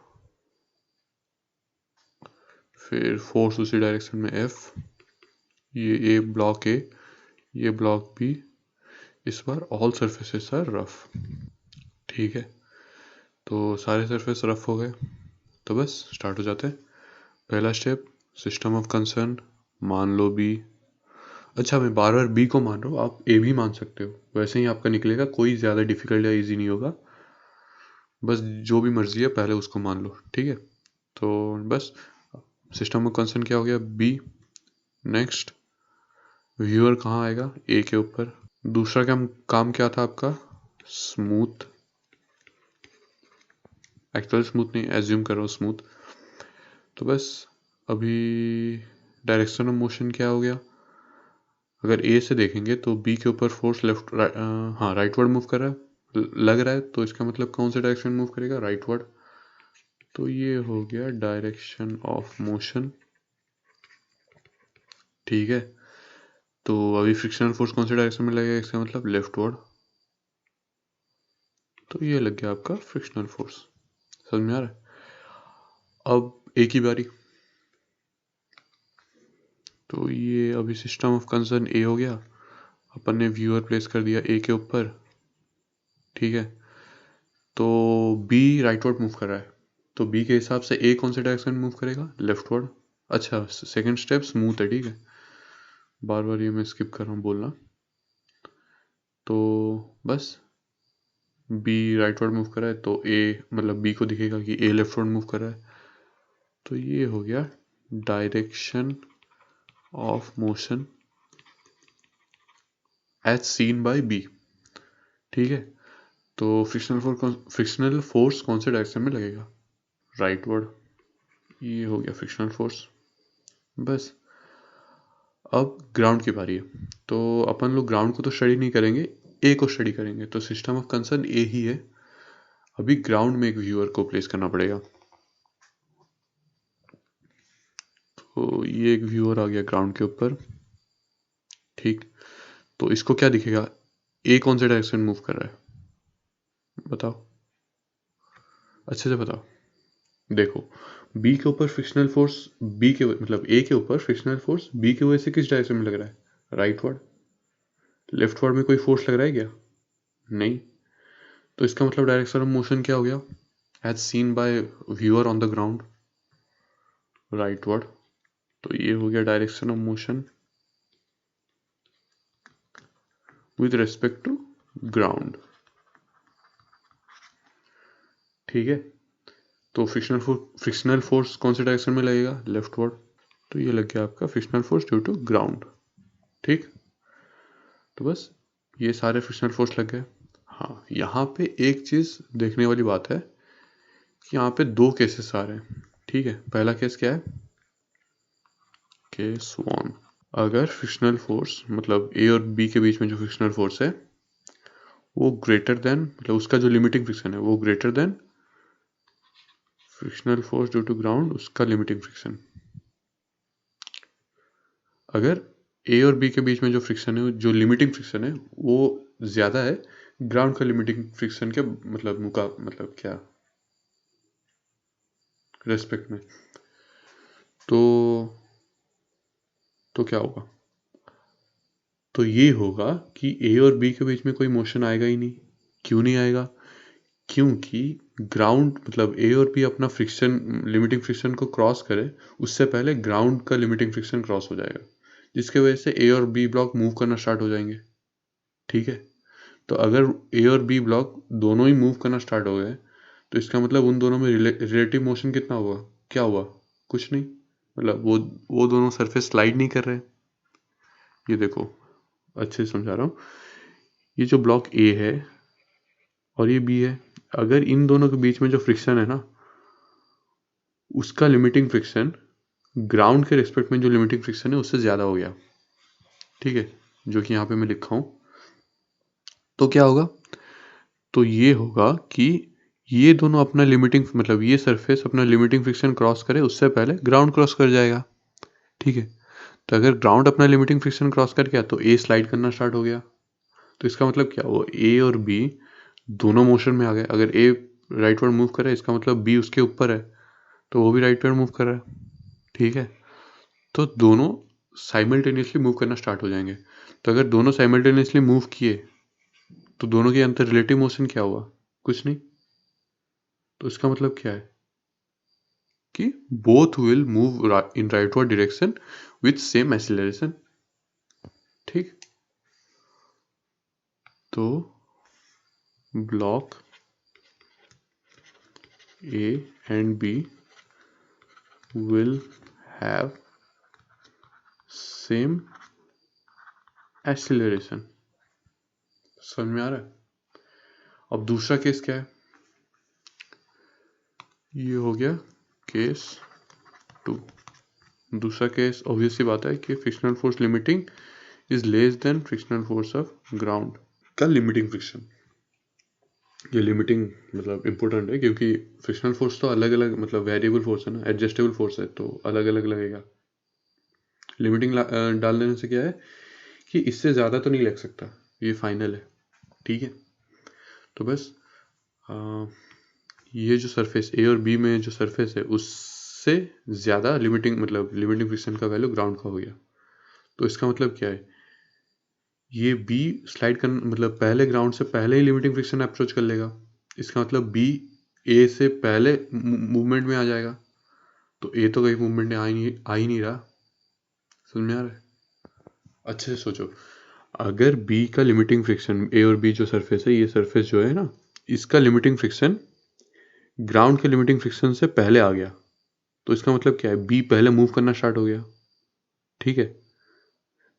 फिर फोर्स उसी डायरेक्शन में एफ, ये ए ब्लॉक ए, ये ब्लॉक बी। इस बार ऑल सरफेसेस आर रफ, ठीक है। तो सारे सरफेस रफ हो गए, तो बस स्टार्ट हो जाते हैं। पहला स्टेप, सिस्टम ऑफ कंसर्न, मान लो बी। अच्छा, मैं बार बार बी को मान रहा हूँ, आप ए भी मान सकते हो, वैसे ही आपका निकलेगा, कोई ज़्यादा डिफिकल्ट या इजी नहीं होगा। बस जो भी मर्जी है पहले उसको मान लो, ठीक है। तो बस सिस्टम ऑफ कंसर्न क्या हो गया? बी। नेक्स्ट, व्यूअर कहाँ आएगा? ए के ऊपर। दूसरा काम क्या था आपका? स्मूथ, एक्चुअल स्मूथ नहीं, एज्यूम कर रहा हूँ स्मूथ। तो बस अभी डायरेक्शन ऑफ मोशन क्या हो गया, अगर ए से देखेंगे तो बी के ऊपर फोर्स हाँ राइटवर्ड मूव कर रहा है लग रहा है, तो इसका मतलब कौन सा डायरेक्शन मूव करेगा, राइटवर्ड। तो ये हो गया डायरेक्शन ऑफ मोशन। ठीक है, तो अभी फ्रिक्शनल फोर्स कौन से डायरेक्शन में लगेगा, इसका मतलब लेफ्टवर्ड। तो ये लग गया आपका फ्रिक्शनल फोर्स। समझ में आ रहा है। अब ए की बारी, तो ये अभी सिस्टम ऑफ कंसर्न ए हो गया, अपन ने व्यूअर प्लेस कर दिया ए के ऊपर। ठीक है, तो बी राइटवर्ड मूव कर रहा है, तो बी के हिसाब से ए कौन से डायरेक्शन में मूव करेगा, लेफ्टवर्ड। अच्छा सेकंड स्टेप स्मूथ है, ठीक है, बार बार ये मैं स्किप कर रहा हूँ बोलना। तो बस बी राइटवर्ड मूव कर रहा है, तो ए मतलब बी को दिखेगा कि ए लेफ्टवर्ड मूव कर रहा है। तो ये हो गया direction of motion as seen by B. ठीक है, तो फ्रिक्शनल फोर्स कौन से डायरेक्शन में लगेगा, राइटवर्ड। ये हो गया फ्रिक्शनल फोर्स। बस अब ग्राउंड की बारी है, तो अपन लोग ग्राउंड को तो स्टडी नहीं करेंगे, ए को स्टडी करेंगे। तो सिस्टम ऑफ कंसर्न ए ही है, अभी ग्राउंड में एक व्यूअर को प्लेस करना पड़ेगा। तो ये एक व्यूअर आ गया ग्राउंड के ऊपर। ठीक, तो इसको क्या दिखेगा, ए कौन से डायरेक्शन मूव कर रहा है, बताओ अच्छे से बताओ। देखो बी के ऊपर फ्रिक्शनल फोर्स, बी के मतलब ए के ऊपर फ्रिक्शनल फोर्स बी के वजह से किस डायरेक्शन में लग रहा है, राइटवर्ड। लेफ्टवर्ड में कोई फोर्स लग रहा है क्या, नहीं। तो इसका मतलब डायरेक्शन ऑफ मोशन क्या हो गया, as seen by viewer on the ground, rightward. तो ये हो गया direction of motion with respect to ground. ठीक है, तो फ्रिक्शनल फोर्स कौन से डायरेक्शन में लगेगा, लेफ्टवर्ड। तो ये लग गया आपका frictional force due to ground. ठीक, तो बस ये सारे फ्रिक्शनल फोर्स लग गए। हाँ, यहाँ पे एक चीज़ देखने वाली बात है कि यहाँ पे दो केसेस आ रहे हैं। ठीक है, पहला केस क्या है, केस वन, अगर फ्रिक्शनल फोर्स मतलब ए और बी के बीच में जो फ्रिक्शनल फोर्स है वो ग्रेटर देन, मतलब उसका जो लिमिटिंग फ्रिक्शन है वो greater than frictional force due to ground, उसका लिमिटिंग फ्रिक्शन। अगर ए और बी के बीच में जो फ्रिक्शन है, जो लिमिटिंग फ्रिक्शन है वो ज़्यादा है ग्राउंड का लिमिटिंग फ्रिक्शन के मतलब क्या रेस्पेक्ट में, तो क्या होगा, तो ये होगा कि ए और बी के बीच में कोई मोशन आएगा ही नहीं। क्यों नहीं आएगा, क्योंकि ग्राउंड मतलब ए और बी अपना फ्रिक्शन लिमिटिंग फ्रिक्शन को क्रॉस करे उससे पहले ग्राउंड का लिमिटिंग फ्रिक्शन क्रॉस हो जाएगा, जिसके वजह से ए और बी ब्लॉक मूव करना स्टार्ट हो जाएंगे। ठीक है, तो अगर ए और बी ब्लॉक दोनों ही मूव करना स्टार्ट हो गए तो इसका मतलब उन दोनों में रिलेटिव मोशन कितना हुआ, क्या हुआ, कुछ नहीं, मतलब वो दोनों सरफेस स्लाइड नहीं कर रहे। ये देखो अच्छे से समझा रहा हूँ, ये जो ब्लॉक ए है और ये बी है, अगर इन दोनों के बीच में जो फ्रिक्शन है ना उसका लिमिटिंग फ्रिक्शन ग्राउंड के रिस्पेक्ट में जो लिमिटिंग फ्रिक्शन है उससे ज़्यादा हो गया, ठीक है, जो कि यहाँ पे मैं लिखा हूँ, तो क्या होगा, तो ये होगा कि ये दोनों अपना लिमिटिंग मतलब ये सरफेस अपना लिमिटिंग फ्रिक्शन क्रॉस करे उससे पहले ग्राउंड क्रॉस कर जाएगा। ठीक है, तो अगर ग्राउंड अपना लिमिटिंग फ्रिक्शन क्रॉस कर गया तो ए स्लाइड करना स्टार्ट हो गया, तो इसका मतलब क्या, वो ए और बी दोनों मोशन में आ गए। अगर ए राइटवर्ड मूव करे इसका मतलब बी उसके ऊपर है तो वो भी राइटवर्ड मूव कर रहा है। ठीक है, तो दोनों साइमल्टेनियसली मूव करना स्टार्ट हो जाएंगे। तो अगर दोनों साइमल्टेनियसली मूव किए तो दोनों के अंदर रिलेटिव मोशन क्या हुआ, कुछ नहीं। तो इसका मतलब क्या है कि both will move in rightward direction with same acceleration. ठीक, तो block A and B will have same acceleration। समझ में आ रहा है। अब दूसरा केस क्या है, ये हो गया केस 2। दूसरा केस ऑब्वियस सी बात है कि frictional force limiting is less than frictional force of ground का लिमिटिंग फ्रिक्शन। ये लिमिटिंग मतलब इम्पोर्टेंट है क्योंकि फ्रिक्शनल फोर्स तो अलग अलग मतलब वेरिएबल फोर्स है ना, एडजस्टेबल फोर्स है तो अलग अलग लगेगा। लिमिटिंग डाल देने से क्या है कि इससे ज़्यादा तो नहीं लग सकता, ये फाइनल है। ठीक है, तो बस ये जो सरफेस ए और बी में जो सरफेस है उससे ज़्यादा लिमिटिंग मतलब लिमिटिंग फ्रिक्शन का वैल्यू ग्राउंड का हो गया। तो इसका मतलब क्या है, ये बी स्लाइड कर मतलब पहले ग्राउंड से पहले ही लिमिटिंग फ्रिक्शन अप्रोच कर लेगा। इसका मतलब बी ए से पहले मूवमेंट में आ जाएगा। तो ए तो कहीं मूवमेंट में आ ही नहीं रहा। समझ में आ रहा है? अच्छे से सोचो, अगर बी का लिमिटिंग फ्रिक्शन ए और बी जो सरफेस है, ये सरफेस जो है ना, इसका लिमिटिंग फ्रिक्शन ग्राउंड के लिमिटिंग फ्रिक्शन से पहले आ गया, तो इसका मतलब क्या है, बी पहले मूव करना स्टार्ट हो गया। ठीक है,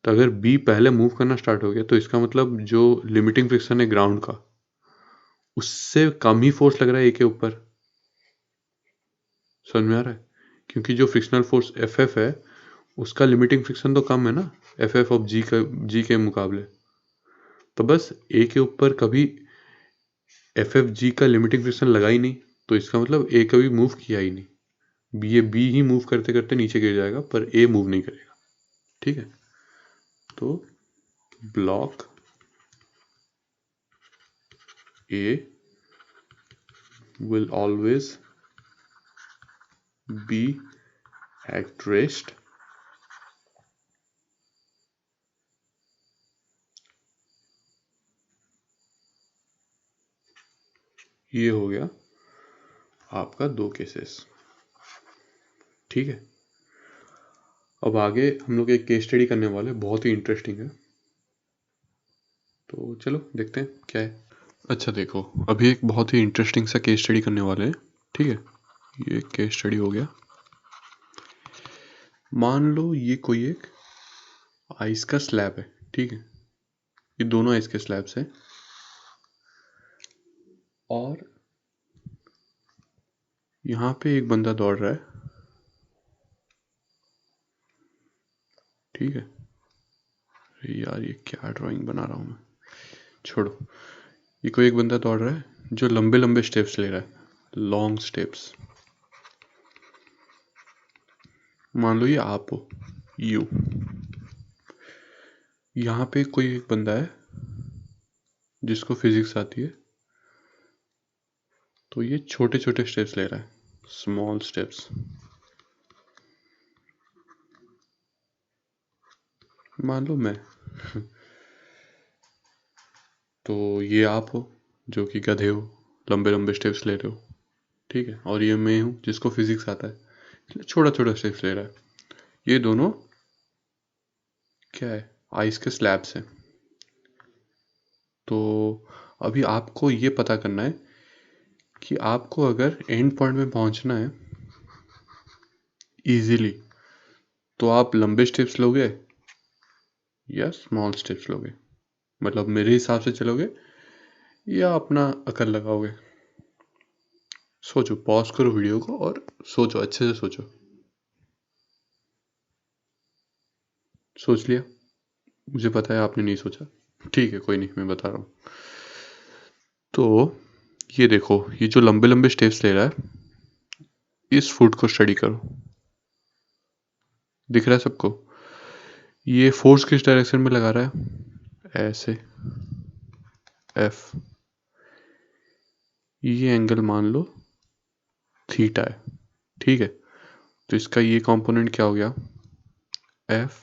तो अगर बी पहले मूव करना स्टार्ट हो गया तो इसका मतलब जो लिमिटिंग फ्रिक्शन है ग्राउंड का, उससे कम ही फोर्स लग रहा है ए के ऊपर। समझ में आ रहा है? क्योंकि जो फ्रिक्शनल फोर्स एफ एफ है उसका लिमिटिंग फ्रिक्शन तो कम है ना एफ एफ ऑफ जी के मुकाबले। तो बस ए के ऊपर कभी एफ एफ जी का लिमिटिंग फ्रिक्शन लगा ही नहीं, तो इसका मतलब ए कभी मूव किया ही नहीं। ये बी ही मूव करते करते नीचे गिर जाएगा पर ए मूव नहीं करेगा। ठीक है, तो block A will always be at rest ये हो गया आपका 2 केसेस। ठीक है, अब आगे हम लोग एक केस स्टडी करने वाले, बहुत ही इंटरेस्टिंग है, तो चलो देखते हैं क्या है। अच्छा देखो, अभी एक बहुत ही इंटरेस्टिंग सा केस स्टडी करने वाले हैं। ठीक है, ये केस स्टडी हो गया। मान लो ये कोई एक आइस का स्लैब है। ठीक है, ये दोनों आइस के स्लैब्स हैं और यहाँ पे एक बंदा दौड़ रहा है। ठीक है, अरे यार ये क्या ड्राइंग बना रहा हूँ मैं, छोड़ो। ये कोई एक बंदा दौड़ रहा है जो लंबे लंबे स्टेप्स ले रहा है, लॉन्ग स्टेप्स। मान लो ये आप हो, यू। यहाँ पे कोई एक बंदा है जिसको फिजिक्स आती है, तो ये छोटे छोटे स्टेप्स ले रहा है, स्मॉल स्टेप्स। मान लो मैं तो ये आप हो जो कि गधे हो, लंबे लंबे स्टेप्स ले रहे हो। ठीक है, और ये मैं हूँ जिसको फिजिक्स आता है, इसलिए छोटा छोटा स्टेप्स ले रहा है। ये दोनों क्या है, आइस के स्लैब्स हैं। तो अभी आपको ये पता करना है कि आपको अगर एंड पॉइंट में पहुंचना है इजीली, तो आप लंबे स्टेप्स लोगे या स्मॉल स्टेप्स लोगे, मतलब मेरे हिसाब से चलोगे या अपना अकल लगाओगे। सोचो, पॉज करो वीडियो को और सोचो, अच्छे से सोचो। सोच लिया? मुझे पता है आपने नहीं सोचा, ठीक है कोई नहीं, मैं बता रहा हूँ। तो ये देखो, ये जो लंबे लंबे स्टेप्स ले रहा है, इस फुट को स्टडी करो। दिख रहा है सबको? ये फोर्स किस डायरेक्शन में लगा रहा है, ऐसे, एफ। ये एंगल मान लो थीटा है। ठीक है, तो इसका ये कंपोनेंट क्या हो गया, एफ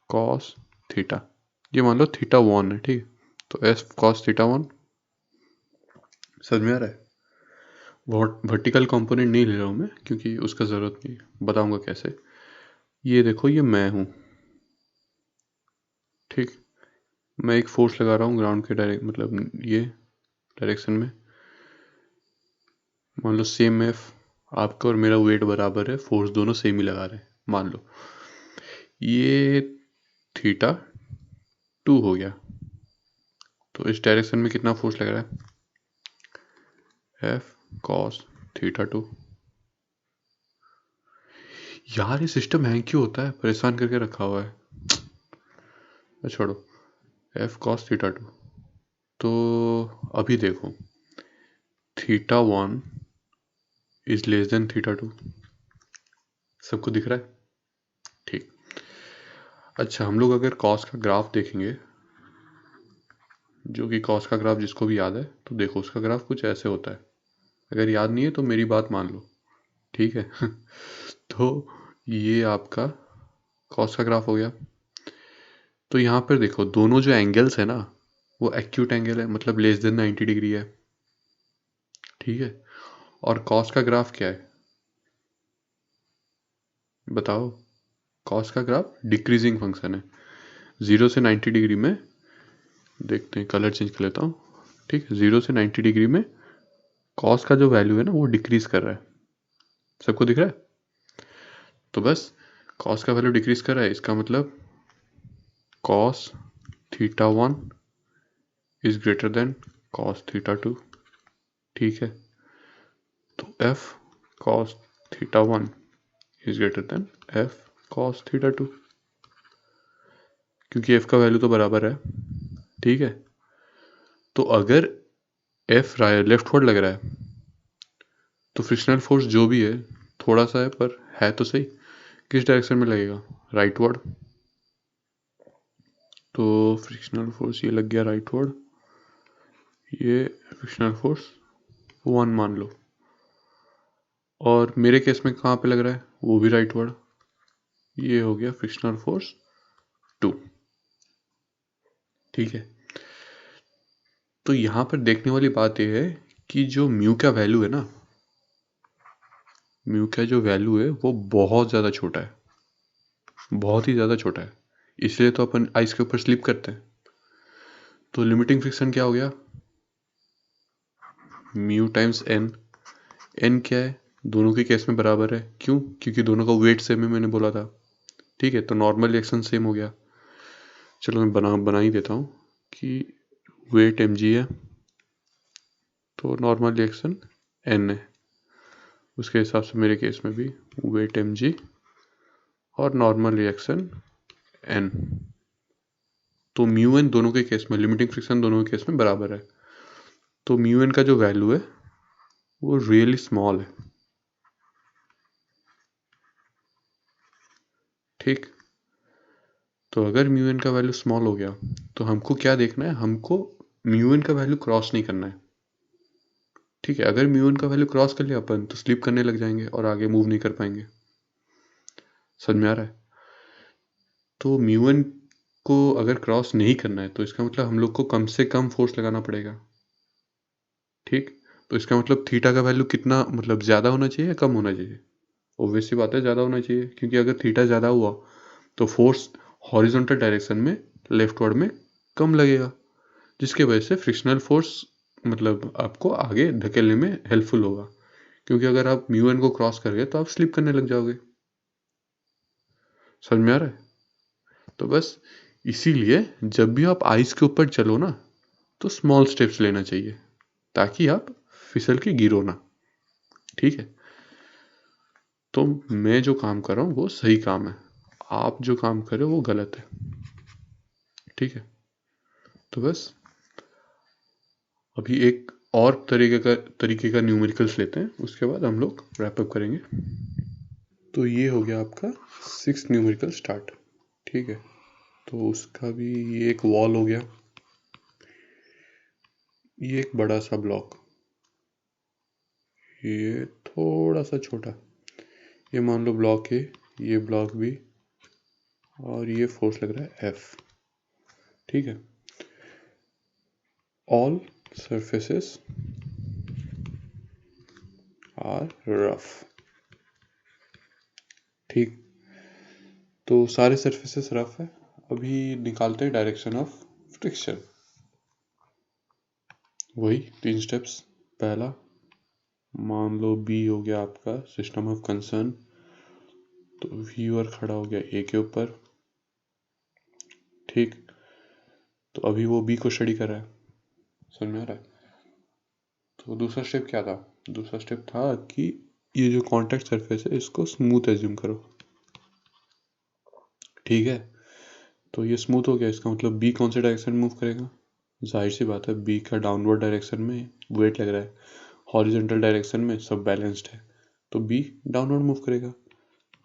कॉस थीटा। ये मान लो थीटा 1 है। ठीक है, तो एफ कॉस थीटा 1। समझ में आ रहा है? वर्टिकल कंपोनेंट नहीं ले रहा हूँ मैं क्योंकि उसका ज़रूरत नहीं है, बताऊंगा कैसे। ये देखो, ये मैं हूँ। ठीक, मैं एक फोर्स लगा रहा हूँ ग्राउंड के डायरेक्ट मतलब ये डायरेक्शन में। मान लो सेम एफ, आपका और मेरा वेट बराबर है, फोर्स दोनों सेम ही लगा रहे हैं। मान लो ये थीटा 2 हो गया, तो इस डायरेक्शन में कितना फोर्स लग रहा है, एफ कॉस थीटा 2। यार ये सिस्टम हैंग क्यों होता है, परेशान करके रखा हुआ है। छोड़ो, एफ कॉस थीटा टू। तो अभी देखो, theta one is less than theta two, सबको दिख रहा है? ठीक। अच्छा, हम लोग अगर कॉस का ग्राफ देखेंगे, जो कि कॉस का ग्राफ जिसको भी याद है, तो देखो उसका ग्राफ कुछ ऐसे होता है। अगर याद नहीं है तो मेरी बात मान लो, ठीक है। तो ये आपका कॉस का ग्राफ हो गया। तो यहाँ पर देखो, दोनों जो एंगल्स है ना, वो एक्यूट एंगल है, मतलब लेस देन 90 डिग्री है, ठीक है। और कॉस का ग्राफ क्या है बताओ? कॉस का ग्राफ डिक्रीजिंग फंक्शन है, 0 से 90 डिग्री में। देखते हैं, कलर चेंज कर लेता हूँ, ठीक है। 0 से 90 डिग्री में कॉस का जो वैल्यू है ना, वो डिक्रीज कर रहा है। सबको दिख रहा है? तो बस कॉस का वैल्यू डिक्रीज कर रहा है, इसका मतलब cos theta one is greater than cos theta two, ठीक है। तो F cos theta one is greater than F cos theta two, क्योंकि एफ का वैल्यू तो बराबर है, ठीक है। तो अगर एफ लेफ्टवर्ड लग रहा है, तो फ्रिक्शनल फोर्स जो भी है, थोड़ा सा है पर है तो सही, किस डायरेक्शन में लगेगा? राइटवर्ड। तो फ्रिक्शनल फोर्स ये लग गया राइटवर्ड, ये फ्रिक्शनल फोर्स 1 मान लो। और मेरे केस में कहाँ पे लग रहा है? वो भी राइटवर्ड, ये हो गया फ्रिक्शनल फोर्स 2, ठीक है। तो यहाँ पर देखने वाली बात यह है कि जो म्यू का वैल्यू है ना, म्यू का जो वैल्यू है वो बहुत ज़्यादा छोटा है, बहुत ही ज़्यादा छोटा है। इसलिए तो अपन आइस के ऊपर स्लिप करते हैं। तो लिमिटिंग फ्रिक्शन क्या हो गया? Mu times N. एन क्या है? दोनों के केस में बराबर है। क्यों? क्योंकि दोनों का वेट सेम है, मैंने बोला था, ठीक है। तो नॉर्मल रिएक्शन सेम हो गया। चलो मैं बना ही देता हूँ कि वेट एम जी है, तो नॉर्मल रिएक्शन एन है। उसके हिसाब से मेरे केस में भी वेट एम जी और नॉर्मल रिएक्शन एन। तो म्यू एन दोनों के केस में, लिमिटिंग फ्रिक्शन दोनों के केस में बराबर है। तो म्यू एन का जो वैल्यू है वो रियली स्मॉल है, ठीक। तो अगर म्यू एन का वैल्यू स्मॉल हो गया, तो हमको क्या देखना है? हमको म्यू एन का वैल्यू क्रॉस नहीं करना है, ठीक है। अगर म्यू एन का वैल्यू क्रॉस कर लिया अपन, तो स्लिप करने लग जाएंगे और आगे मूव नहीं कर पाएंगे। समझ में आ रहा है? तो म्यू एन को अगर क्रॉस नहीं करना है, तो इसका मतलब हम लोग को कम से कम फोर्स लगाना पड़ेगा, ठीक। तो इसका मतलब थीटा का वैल्यू कितना, मतलब ज़्यादा होना चाहिए या कम होना चाहिए? ऑब्वियस सी बात है, ज़्यादा होना चाहिए, क्योंकि अगर थीटा ज़्यादा हुआ तो फोर्स हॉरिजॉन्टल डायरेक्शन में, लेफ्टवर्ड में कम लगेगा, जिसके वजह से फ्रिक्शनल फोर्स मतलब आपको आगे धकेलने में हेल्पफुल होगा। क्योंकि अगर आप म्यू एन को क्रॉस कर गए तो आप स्लिप करने लग जाओगे। समझ में आ रहा है? तो बस इसीलिए जब भी आप आइस के ऊपर चलो ना, तो स्मॉल स्टेप्स लेना चाहिए, ताकि आप फिसल के गिरो ना, ठीक है। तो मैं जो काम कर रहा हूँ वो सही काम है, आप जो काम कर रहे हो वो गलत है, ठीक है। तो बस अभी एक और तरीके का न्यूमेरिकल्स लेते हैं, उसके बाद हम लोग रैप अप करेंगे। तो ये हो गया आपका 6th न्यूमेरिकल स्टार्ट, ठीक है। तो उसका भी ये एक वॉल हो गया, ये एक बड़ा सा ब्लॉक, ये थोड़ा सा छोटा, ये मान लो ब्लॉक ए, ये ब्लॉक बी, और ये फोर्स लग रहा है एफ, ठीक है। ऑल सरफेसेस आर रफ, ठीक। तो सारे सरफेसेस रफ है। अभी निकालते हैं डायरेक्शन ऑफ फ्रिक्शन। वही 3 स्टेप्स। पहला, मान लो बी हो गया आपका सिस्टम ऑफ कंसर्न, तो व्यूअर खड़ा हो गया ए के ऊपर, ठीक। तो अभी वो बी को स्टडी कर रहा है, समझ में आ रहा है? तो दूसरा स्टेप क्या था? दूसरा स्टेप था कि ये जो कॉन्टैक्ट सरफेस है इसको स्मूथ एज्यूम करो, ठीक है, तो ये स्मूथ हो गया। इसका मतलब बी कौन से डायरेक्शन में मूव करेगा? जाहिर सी बात है, बी का डाउनवर्ड डायरेक्शन में वेट लग रहा है, हॉरिजॉन्टल डायरेक्शन में सब बैलेंस्ड है, तो बी डाउनवर्ड मूव करेगा।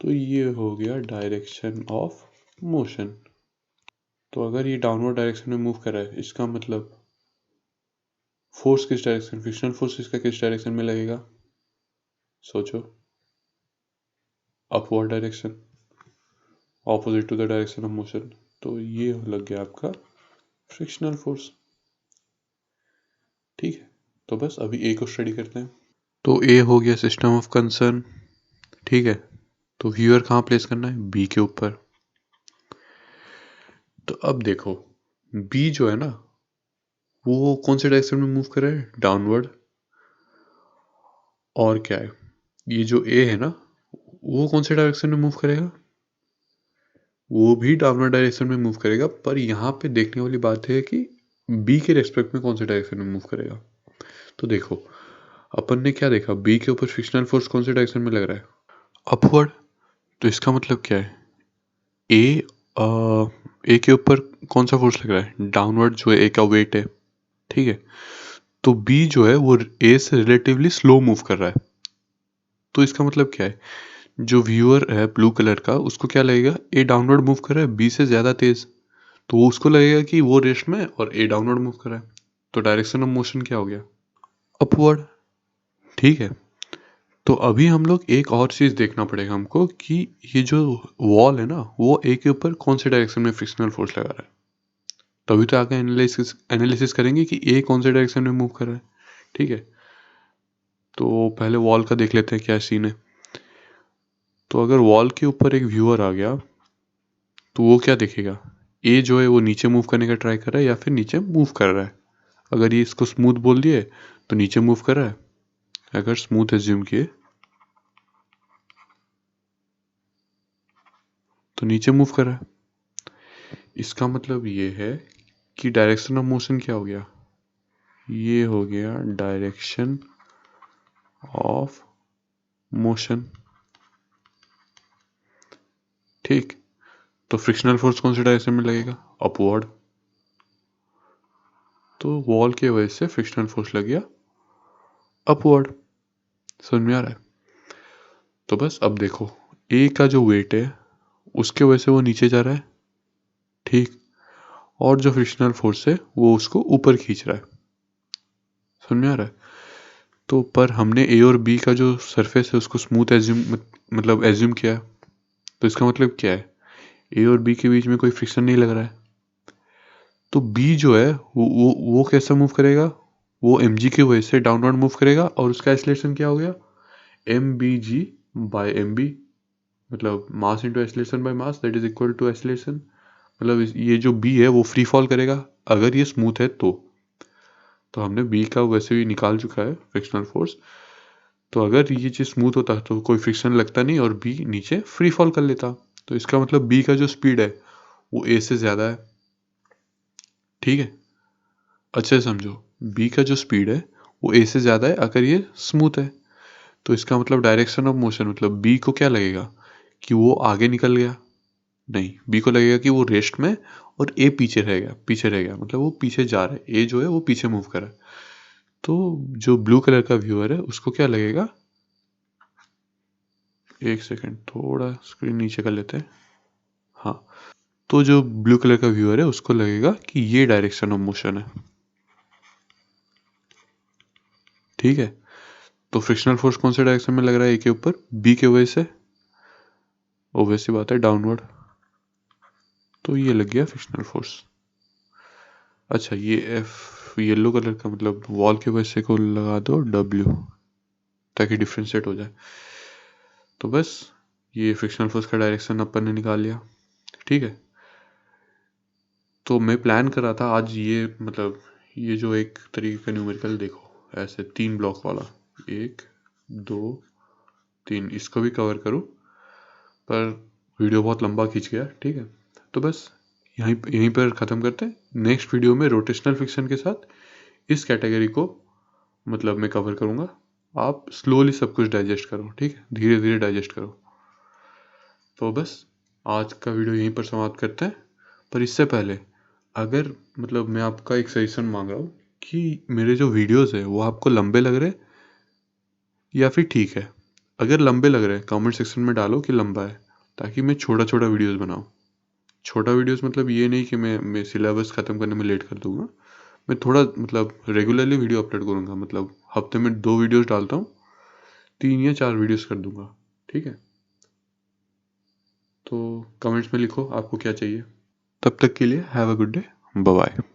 तो ये हो गया डायरेक्शन ऑफ मोशन। तो अगर ये डाउनवर्ड डायरेक्शन में मूव कर रहा है, इसका मतलब फोर्स किस डायरेक्शन, फ्रिक्शनल फोर्स इसका किस डायरेक्शन में लगेगा? सोचो, upward direction, opposite to the direction of motion. तो ये लग गया आपका फ्रिक्शनल फोर्स। ठीक है, तो बस अभी ए को स्टडी करते हैं। तो ए हो गया सिस्टम ऑफ कंसर्न। ठीक है, तो व्यूअर कहाँ प्लेस करना है? बी के ऊपर। तो अब देखो, बी जो है ना, वो कौन से डायरेक्शन में मूव कर रहा है? डाउनवर्ड। और क्या है, ये जो ए है ना, वो कौन से डायरेक्शन में मूव करेगा? वो भी डाउनवर्ड डायरेक्शन में मूव करेगा, पर यहाँ पे देखने वाली बात है कि बी के रेस्पेक्ट में कौन से डायरेक्शन में मूव करेगा। तो देखो, अपन ने क्या देखा, बी के ऊपर फ्रिक्शनल फोर्स कौन से डायरेक्शन में लग रहा है? अपवर्ड। तो इसका मतलब क्या है, ए ए के ऊपर कौन सा फोर्स लग रहा है? डाउनवर्ड, जो ए का वेट है। ठीक है, तो बी जो है वो ए से रिलेटिवली स्लो मूव कर रहा है। तो इसका मतलब क्या है, जो व्यूअर है ब्लू कलर का, उसको क्या लगेगा, ए डाउनवर्ड मूव कर रहा है बी से ज़्यादा तेज, तो उसको लगेगा कि वो रेस्ट में और ए डाउनवर्ड मूव कर रहा है। तो डायरेक्शन ऑफ मोशन क्या हो गया? अपवर्ड। ठीक है, तो अभी हम लोग एक और चीज़ देखना पड़ेगा हमको कि ये जो वॉल है ना, वो ए के ऊपर कौन से डायरेक्शन में फ्रिक्शनल फोर्स लगा रहा है। तभी तो आगे एनालिसिस करेंगे कि ए कौन से डायरेक्शन में मूव कर रहा है। ठीक है, तो पहले वॉल का देख लेते हैं क्या सीन है। तो अगर वॉल के ऊपर एक व्यूअर आ गया, तो वो क्या देखेगा, ए जो है वो नीचे मूव करने का ट्राई कर रहा है या फिर नीचे मूव कर रहा है। अगर ये इसको स्मूथ बोल दिए तो नीचे मूव कर रहा है, अगर स्मूथ एज्यूम किए तो नीचे मूव कर रहा है। इसका मतलब ये है कि डायरेक्शन ऑफ मोशन क्या हो गया, ये हो गया डायरेक्शन ऑफ मोशन। ठीक, तो फ्रिक्शनल फोर्स कौन से डायरेक्शन में लगेगा? अपवर्ड। तो वॉल के वजह से फ्रिक्शनल फोर्स लग गया अपवर्ड। समझ में आ रहा है? तो बस अब देखो, ए का जो वेट है उसके वजह से वो नीचे जा रहा है। ठीक, और जो फ्रिक्शनल फोर्स है वो उसको ऊपर खींच रहा है। समझ में आ रहा है? तो पर हमने ए और बी का जो सरफेस है उसको स्मूथ एज्यूम मतलब एज्यूम किया, तो इसका मतलब क्या है, ए और बी के बीच में कोई फ्रिक्शन नहीं लग रहा है। तो बी जो है वो कैसा मूव करेगा, वो एम जी की वजह से डाउनवर्ड मूव करेगा, और उसका एक्सीलरेशन क्या हो गया, M B G by M B, मतलब mass into acceleration by mass that is equal to acceleration. मतलब ये जो बी है वो फ्री फॉल करेगा अगर ये स्मूथ है तो हमने बी का वैसे भी निकाल चुका है फ्रिक्शनल फोर्स। तो अगर ये चीज़ स्मूथ होता तो कोई फ्रिक्शन लगता नहीं और बी नीचे फ्री फॉल कर लेता। तो इसका मतलब बी का जो स्पीड है वो ए से ज़्यादा है। ठीक है, अच्छे से समझो, बी का जो स्पीड है वो ए से ज़्यादा है अगर ये स्मूथ है। तो इसका मतलब डायरेक्शन ऑफ मोशन, मतलब बी को क्या लगेगा कि वो आगे निकल गया, नहीं, बी को लगेगा कि वो रेस्ट में और ए पीछे रह गया, मतलब वो पीछे जा रहा है, ए जो है वो पीछे मूव कर रहा है। तो जो ब्लू कलर का व्यूअर है उसको क्या लगेगा, एक सेकेंड थोड़ा स्क्रीन नीचे कर लेते हैं। हाँ, तो जो ब्लू कलर का व्यूअर है उसको लगेगा कि ये डायरेक्शन ऑफ मोशन है। ठीक है, तो फ्रिक्शनल फोर्स कौन से डायरेक्शन में लग रहा है ए के ऊपर, बी के वजह से, ऑब्वियसली बात है डाउनवर्ड। तो ये लग गया फ्रिक्शनल फोर्स। अच्छा, ये एफ येलो कलर का मतलब वॉल के वजह से को लगा दो डब्ल्यू, ताकि डिफ्रेंशिएट हो जाए। तो बस ये फ्रिक्शनल फोर्स का डायरेक्शन अपन ने निकाल लिया। ठीक है, तो मैं प्लान कर रहा था आज ये मतलब ये जो एक तरीके का न्यूमेरिकल देखो ऐसे 3 ब्लॉक वाला, 1 2 3, इसको भी कवर करूँ, पर वीडियो बहुत लंबा खींच गया। ठीक है, तो बस यहीं पर ख़त्म करते हैं। नेक्स्ट वीडियो में रोटेशनल फ्रिक्शन के साथ इस कैटेगरी को मतलब मैं कवर करूँगा। आप स्लोली सब कुछ डाइजेस्ट करो, ठीक है, धीरे धीरे डाइजेस्ट करो। तो बस आज का वीडियो यहीं पर समाप्त करते हैं। पर इससे पहले अगर मतलब मैं आपका एक सजेशन मांग रहा हूँ कि मेरे जो वीडियोस है वो आपको लंबे लग रहे या फिर ठीक है। अगर लंबे लग रहे हैं कमेंट सेक्शन में डालो कि लंबा है, ताकि मैं छोटा छोटा वीडियोस बनाऊँ। छोटा वीडियोस मतलब ये नहीं कि मैं सिलेबस ख़त्म करने में लेट कर दूंगा। मैं थोड़ा मतलब रेगुलरली वीडियो अपलोड करूँगा, मतलब हफ्ते में 2 वीडियोस डालता हूँ, 3 या 4 वीडियोस कर दूंगा। ठीक है, तो कमेंट्स में लिखो आपको क्या चाहिए। तब तक के लिए have a good day, bye bye.